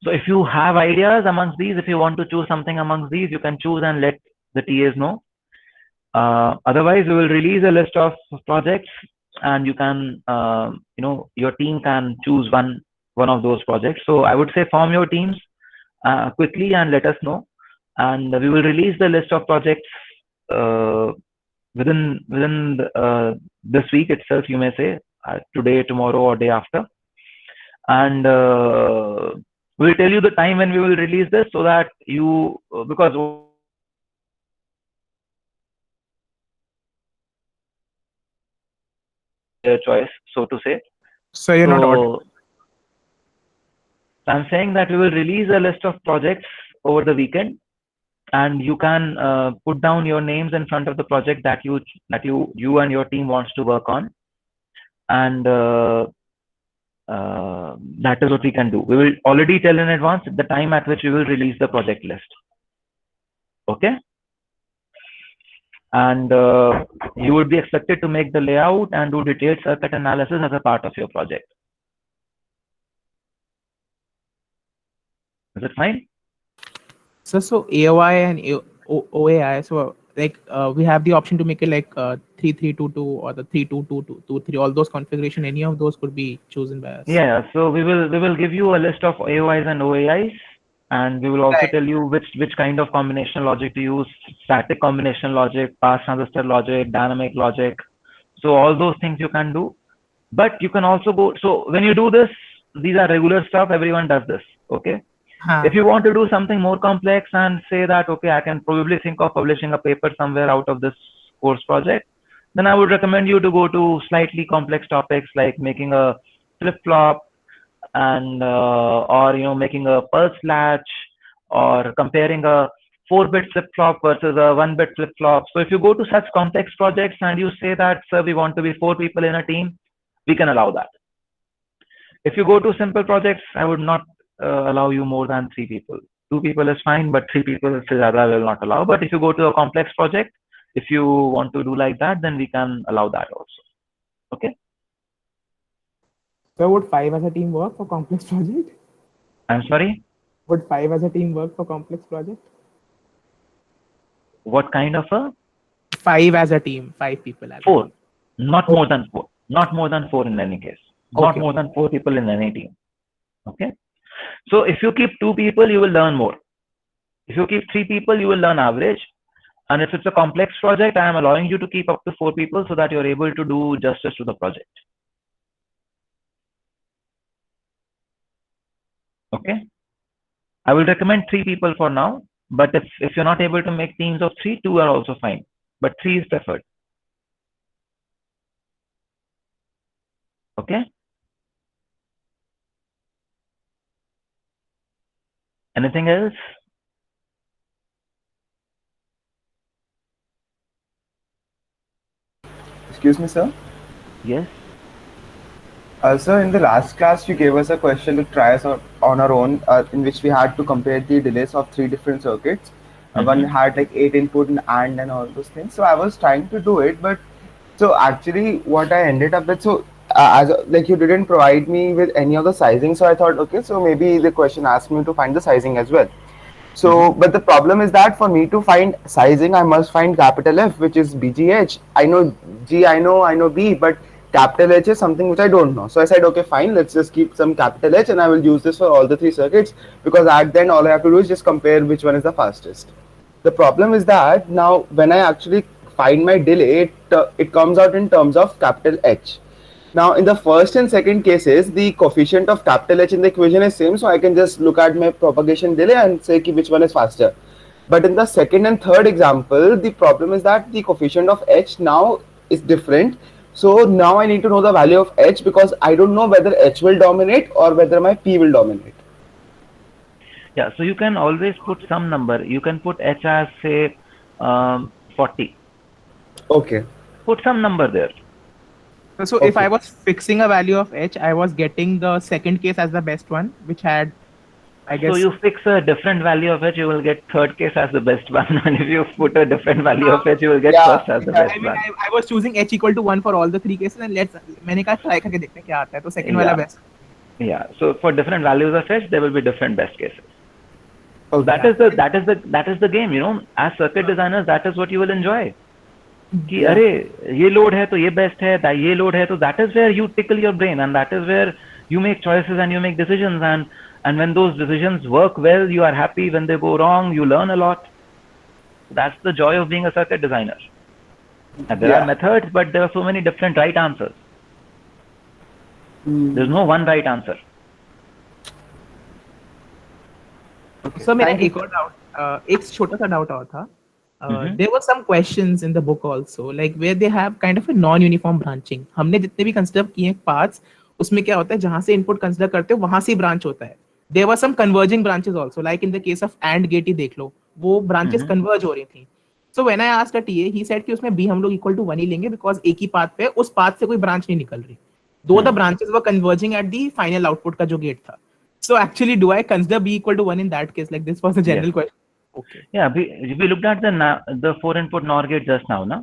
So if you have ideas amongst these, if you want to choose something amongst these, you can choose and let the TAs know. Otherwise, we will release a list of projects, and you can, you know, your team can choose one of those projects. So I would say form your teams quickly and let us know, and we will release the list of projects within this week itself. You may say today, tomorrow, or day after, and we'll tell you the time when we will release this, so that you, because their choice, so to say. So you're not audible. I'm saying that we will release a list of projects over the weekend, and you can put down your names in front of the project that you and your team wants to work on, and that is what we can do. We will already tell in advance the time at which we will release the project list. Okay. And you would be expected to make the layout and do detailed circuit analysis as a part of your project. Is it fine? So AOI and OAI, so like we have the option to make it like 3322 or the 322223, all those configuration, any of those could be chosen by us. Yeah, so we will give you a list of AOIs and OAIs, and we will also tell you which kind of combination logic to use: static combination logic, pass transistor logic, dynamic logic. So all those things you can do, but you can also go. So when you do this, these are regular stuff. Everyone does this. Okay. If you want to do something more complex and say that, okay, I can probably think of publishing a paper somewhere out of this course project, then I would recommend you to go to slightly complex topics like making a flip-flop, and or, you know, making a pulse latch, or comparing a 4-bit flip-flop versus a 1-bit flip-flop. So if you go to such complex projects and you say that, sir, we want to be 4 people in a team, we can allow that. If you go to simple projects, I would not allow you more than 3 people. 2 people is fine, but 3 people is I will not allow. But if you go to a complex project, if you want to do like that, then we can allow that also. Okay. So would 5 as a team work for complex project? I'm sorry? Would 5 as a team work for complex project? What kind of a? 5 as a team, 5 people as 4. Not more than 4. Not more than 4 in any case. Not Okay. more than 4 people in any team. Okay. So if you keep 2 people, you will learn more. If you keep 3 people, you will learn average. And if it's a complex project, I am allowing you to keep up to 4 people so that you're able to do justice to the project. Okay. I will recommend 3 people for now, but if you're not able to make teams of 3, 2 are also fine, but 3 is preferred. Okay. Anything else? Excuse me, sir. Yes. Sir, in the last class, you gave us a question to try us out on our own, in which we had to compare the delays of 3 different circuits. One had like 8 input and all those things. So I was trying to do it, but so actually what I ended up with, so as like you didn't provide me with any of the sizing, so I thought, okay, so maybe the question asked me to find the sizing as well. So, but the problem is that for me to find sizing, I must find capital F, which is BGH. I know G, I know B, but capital H is something which I don't know. So I said, okay, fine, let's just keep some capital H and I will use this for all the 3 circuits, because at then all I have to do is just compare which one is the fastest. The problem is that now when I actually find my delay, it comes out in terms of capital H. Now in the first and second cases, the coefficient of capital H in the equation is same, so I can just look at my propagation delay and say which one is faster. But in the second and third example, the problem is that the coefficient of H now is different. So now I need to know the value of H, because I don't know whether H will dominate or whether my P will dominate. Yeah, so you can always put some number. You can put H as say 40. Okay. Put some number there. So if I was fixing a value of H, I was getting the second case as the best one, which had, I guess. So you fix a different value of H, you will get third case as the best one. And if you put a different value of H, you will get first as the best one. I was choosing H equal to 1 for all the 3 cases, and मैंने कहा try करके देखते हैं क्या आता है, तो second वाला best. Yeah. So for different values of H, there will be different best cases. So that is the game, you know. As circuit designers, that is what you will enjoy. कि अरे ये load है तो ये best है, ये load है तो that is where you tickle your brain, and that is where you make choices and you make decisions, and when those decisions work well, you are happy. When they go wrong, you learn a lot. That's the joy of being a circuit designer. And there are methods, but there are so many different right answers. There's no one right answer. So मेरा एक और doubt, एक छोटा सा doubt और था. There were some questions in the book also, like where they have kind of a non-uniform branching. हमने जितने भी consider किए paths, उसमें क्या होता है, जहाँ से input consider करते हो वहाँ से branch होता है. There were some converging branches also, like in the case of AND gate ही देख लो, वो branches converge हो रही थी. So when I asked a TA, he said कि उसमें B हम लोग equal to 1 ही लेंगे, because एक ही path पे उस path से कोई branch नहीं निकल रही. Though the branches were converging at the final output का जो gate था. So actually, do I consider B equal to 1 in that case? Like this was a general question. Okay. Yeah, we looked at the 4 input NOR gate just now, na?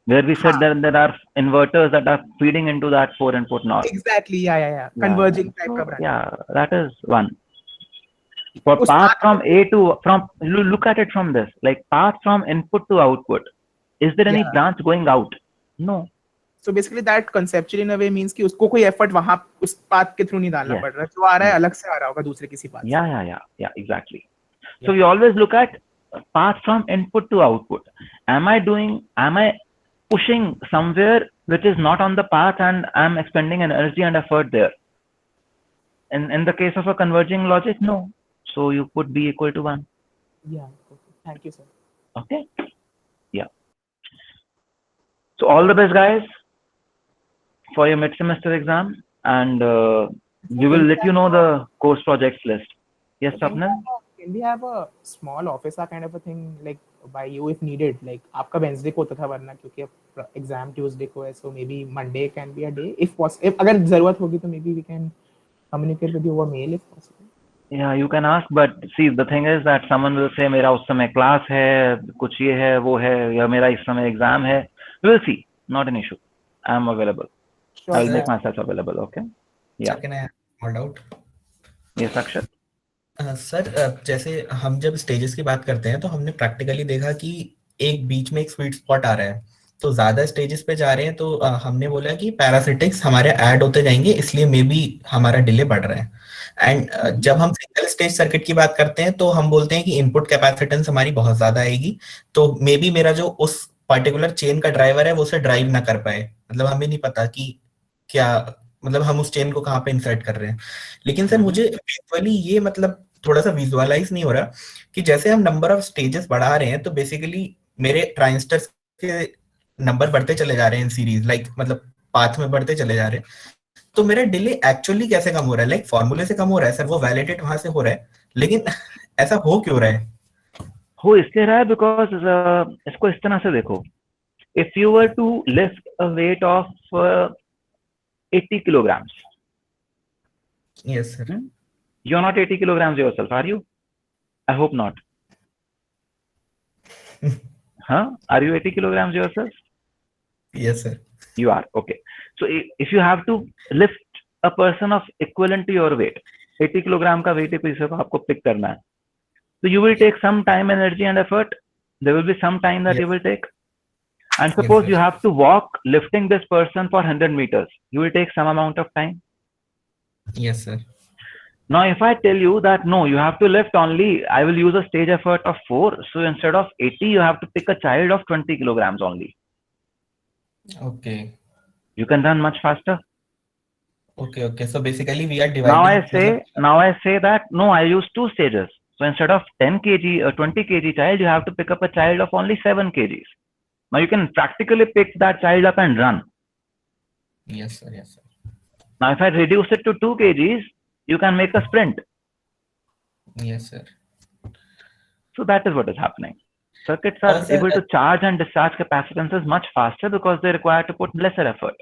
Where we said that there are inverters that are feeding into that 4 input NOR. Exactly. Yeah. Converging type of branch. Yeah, that is one. For path from A to look at it from this, like path from input to output. Is there any branch going out? No. So basically that conceptually in a way means कि उसको कोई effort वहाँ उस path के through नहीं डालना पड़ रहा है, जो आ रहा है अलग से आ रहा होगा दूसरे किसी path से. Yeah, exactly. So we always look at path from input to output. Am I pushing somewhere which is not on the path, and I'm expending energy and effort there? In the case of a converging logic, no. So you put B equal to 1. Yeah. Okay. Thank you, sir. Okay. Yeah. So all the best, guys, for your mid-semester exam, and we will let you know the course projects list. Yes, Swapnil? can we have a small office kind of a thing like by you if needed? Like आपका Wednesday को होता था वरना क्योंकि exam Tuesday को है, so maybe Monday can be a day if possible. if अगर जरूरत होगी तो maybe we can communicate with you over mail if possible. Yeah, you can ask, but see, the thing is that someone will say, मेरा उस समय class है, कुछ ये है, वो है, या मेरा इस समय एग्जाम है. We will see. Not an issue. I am available. Sure, I will sir. make myself available. Okay. Yeah. Sir, can I hold out? Yes, Akshat. Sir जैसे हम जब स्टेजेस की बात करते हैं तो हमने प्रैक्टिकली देखा कि एक बीच में एक स्वीट स्पॉट आ रहा है, तो ज्यादा स्टेजेस पे जा रहे हैं तो हमने बोला कि पैरासिटिक्स हमारे ऐड होते जाएंगे, इसलिए मे बी हमारा डिले बढ़ रहा है. एंड जब हम सिंगल स्टेज सर्किट की बात करते हैं तो हम बोलते हैं कि इनपुट कैपेसिटेंस हमारी बहुत ज्यादा आएगी, तो मे बी मेरा जो उस पर्टिकुलर चेन का ड्राइवर है वो उसे ड्राइव ना कर पाए. मतलब हमें नहीं पता कि क्या, मतलब हम उस चेन को कहाँ पे इंसर्ट कर रहे हैं. लेकिन सर मुझे विजुअली ये मतलब थोड़ा सा विजुअलाइज नहीं हो रहा कि जैसे हम नंबर ऑफ स्टेजेस बढ़ा रहे हैं तो बेसिकली मेरे ट्रांजिस्टर्स के नंबर बढ़ते चले जा रहे हैं इन सीरीज, लाइक मतलब पाथ में बढ़ते चले जा रहे हैं, तो मेरा डिले एक्चुअली कैसे कम हो रहा है? लाइक फॉर्मूले से कम हो रहा है सर, वो वैलिडेट वहां से हो रहा है, लेकिन ऐसा हो क्यों रहा है? हो इसलिए रहा है बिकॉज इसको इस तरह से देखो, if you were to lift a weight of 80 kilograms. Yes, sir. You're not 80 kilograms yourself, are you? I hope not. Huh? Are you 80 kilograms yourself? Yes, sir. You are. Okay. So if you have to lift a person of equivalent to your weight, 80 kilogram का weight किसी को आपको pick करना है, so you will take some time, energy and effort. There will be some time that you will take. And suppose you have to walk lifting this person for 100 meters. You will take some amount of time. Yes, sir. Now, if I tell you that no, you have to lift only, I will use a stage effort of 4. So instead of 80, you have to pick a child of 20 kilograms only. Okay. You can run much faster. Okay, okay. So basically we are dividing. Now I say that no, I use 2 stages. So instead of 10 kg or 20 kg child, you have to pick up a child of only 7 kgs. Now you can practically pick that child up and run. Yes, sir. Yes, sir. Now if I reduce it to 2 kgs, you can make a sprint. Yes, sir. So that is what is happening. Circuits are able to charge and discharge capacitances much faster because they require to put lesser effort.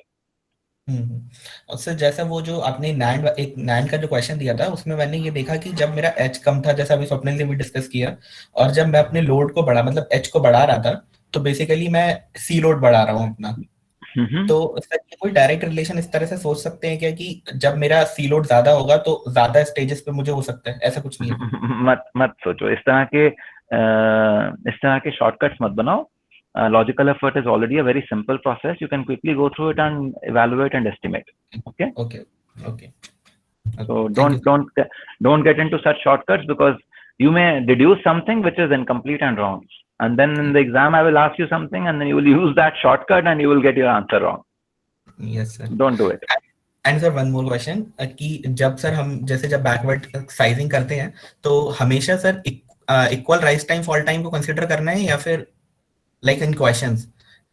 और sir जैसा वो जो आपने NAND का जो question दिया था उसमें मैंने ये देखा कि जब मेरा एच कम था, जैसा अभी स्वप्निल ने भी डिस्कस किया, और जब मैं अपने लोड को बढ़ा मतलब एच को बढ़ा रहा था, तो बेसिकली मैं सी लोड बढ़ा रहा हूँ अपना. तो सर कोई डायरेक्ट रिलेशन इस तरह से सोच सकते हैं क्या कि जब मेरा सी लोड ज्यादा होगा तो ज्यादा स्टेजेस पे मुझे हो सकता है? ऐसा कुछ नहीं है. मत सोचो इस तरह के शॉर्टकट्स मत बनाओ. Logical effort is already a very simple process. You can quickly go through it and evaluate and estimate. Okay. Okay. So don't get into such shortcuts because you may deduce something which is incomplete and wrong. And then in the exam, I will ask you something and then you will use that shortcut and you will get your answer wrong. Yes, sir. Don't do it. And sir, one more question कि जब sir हम जैसे जब backward sizing करते हैं तो हमेशा sir equal rise time fall time को कंसीडर करना है या फिर लाइक इन क्वेश्चंस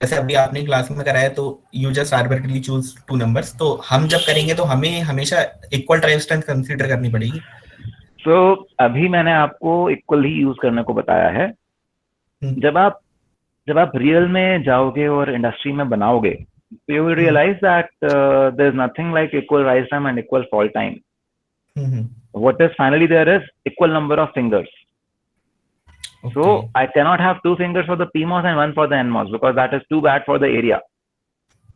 जैसे अभी आपने क्लास में कराया तो you just arbitrarily choose 2 numbers, तो हम जब करेंगे तो हमें हमेशा इक्वल ड्राइव स्ट्रेंथ कंसीडर करनी पड़ेगी? तो अभी मैंने आपको इक्वल ही यूज करने को बताया है. जब आप रियल में जाओगे और इंडस्ट्री में बनाओगे, you will realize that there is nothing like equal rise time and equal fall time. What is finally there is equal number of fingers. Okay. So I cannot have 2 fingers for the PMOS and 1 for the NMOS because that is too bad for the area.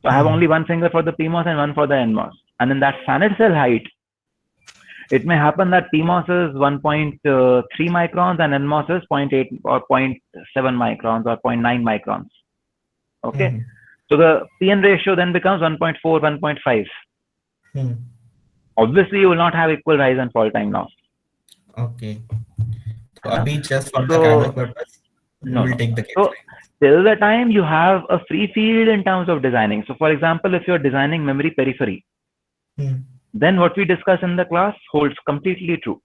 So I have only 1 finger for the PMOS and 1 for the NMOS. And in that standard cell height, it may happen that PMOS is 1.3 microns and NMOS is 0.8 or 0.7 microns or 0.9 microns. Okay. So the PN ratio then becomes 1.4, 1.5. Obviously, you will not have equal rise and fall time now. Okay. So abhi just for the academic purpose, we will take the case. So till the time you have a free field in terms of designing. So for example, if you're designing memory periphery, then what we discuss in the class holds completely true.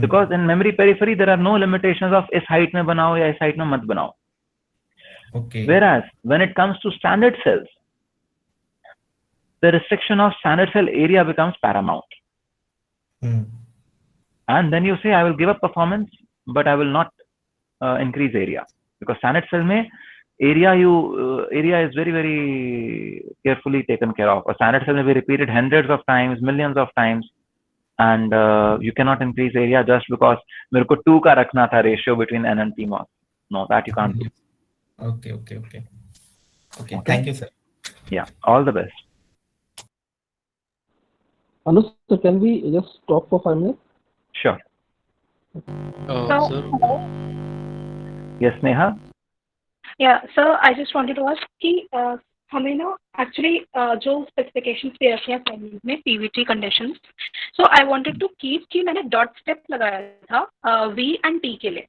Because in memory periphery, there are no limitations of is height mein banao ya is height mein mat banao. Okay. Whereas when it comes to standard cells, the restriction of standard cell area becomes paramount. and then you say I will give up performance, but I will not increase area, because standard cell में area is very very carefully taken care of. A standard cell may be repeated hundreds of times, millions of times, and you cannot increase area just because मेरे को 2 का रखना था ratio between N and PMOS. No, that you can't do. Okay. Thank you, sir. Yeah, all the best. Hello, sir. Can we just talk for 5 minutes? Sure. Sir. Yes, Neha. Yeah, sir, I just wanted to ask कि हमें ना actually जो specifications दे रखे हैं final में PVT conditions, so I wanted to keep कि मैंने dot step लगाया था वी एंड टी के लिए,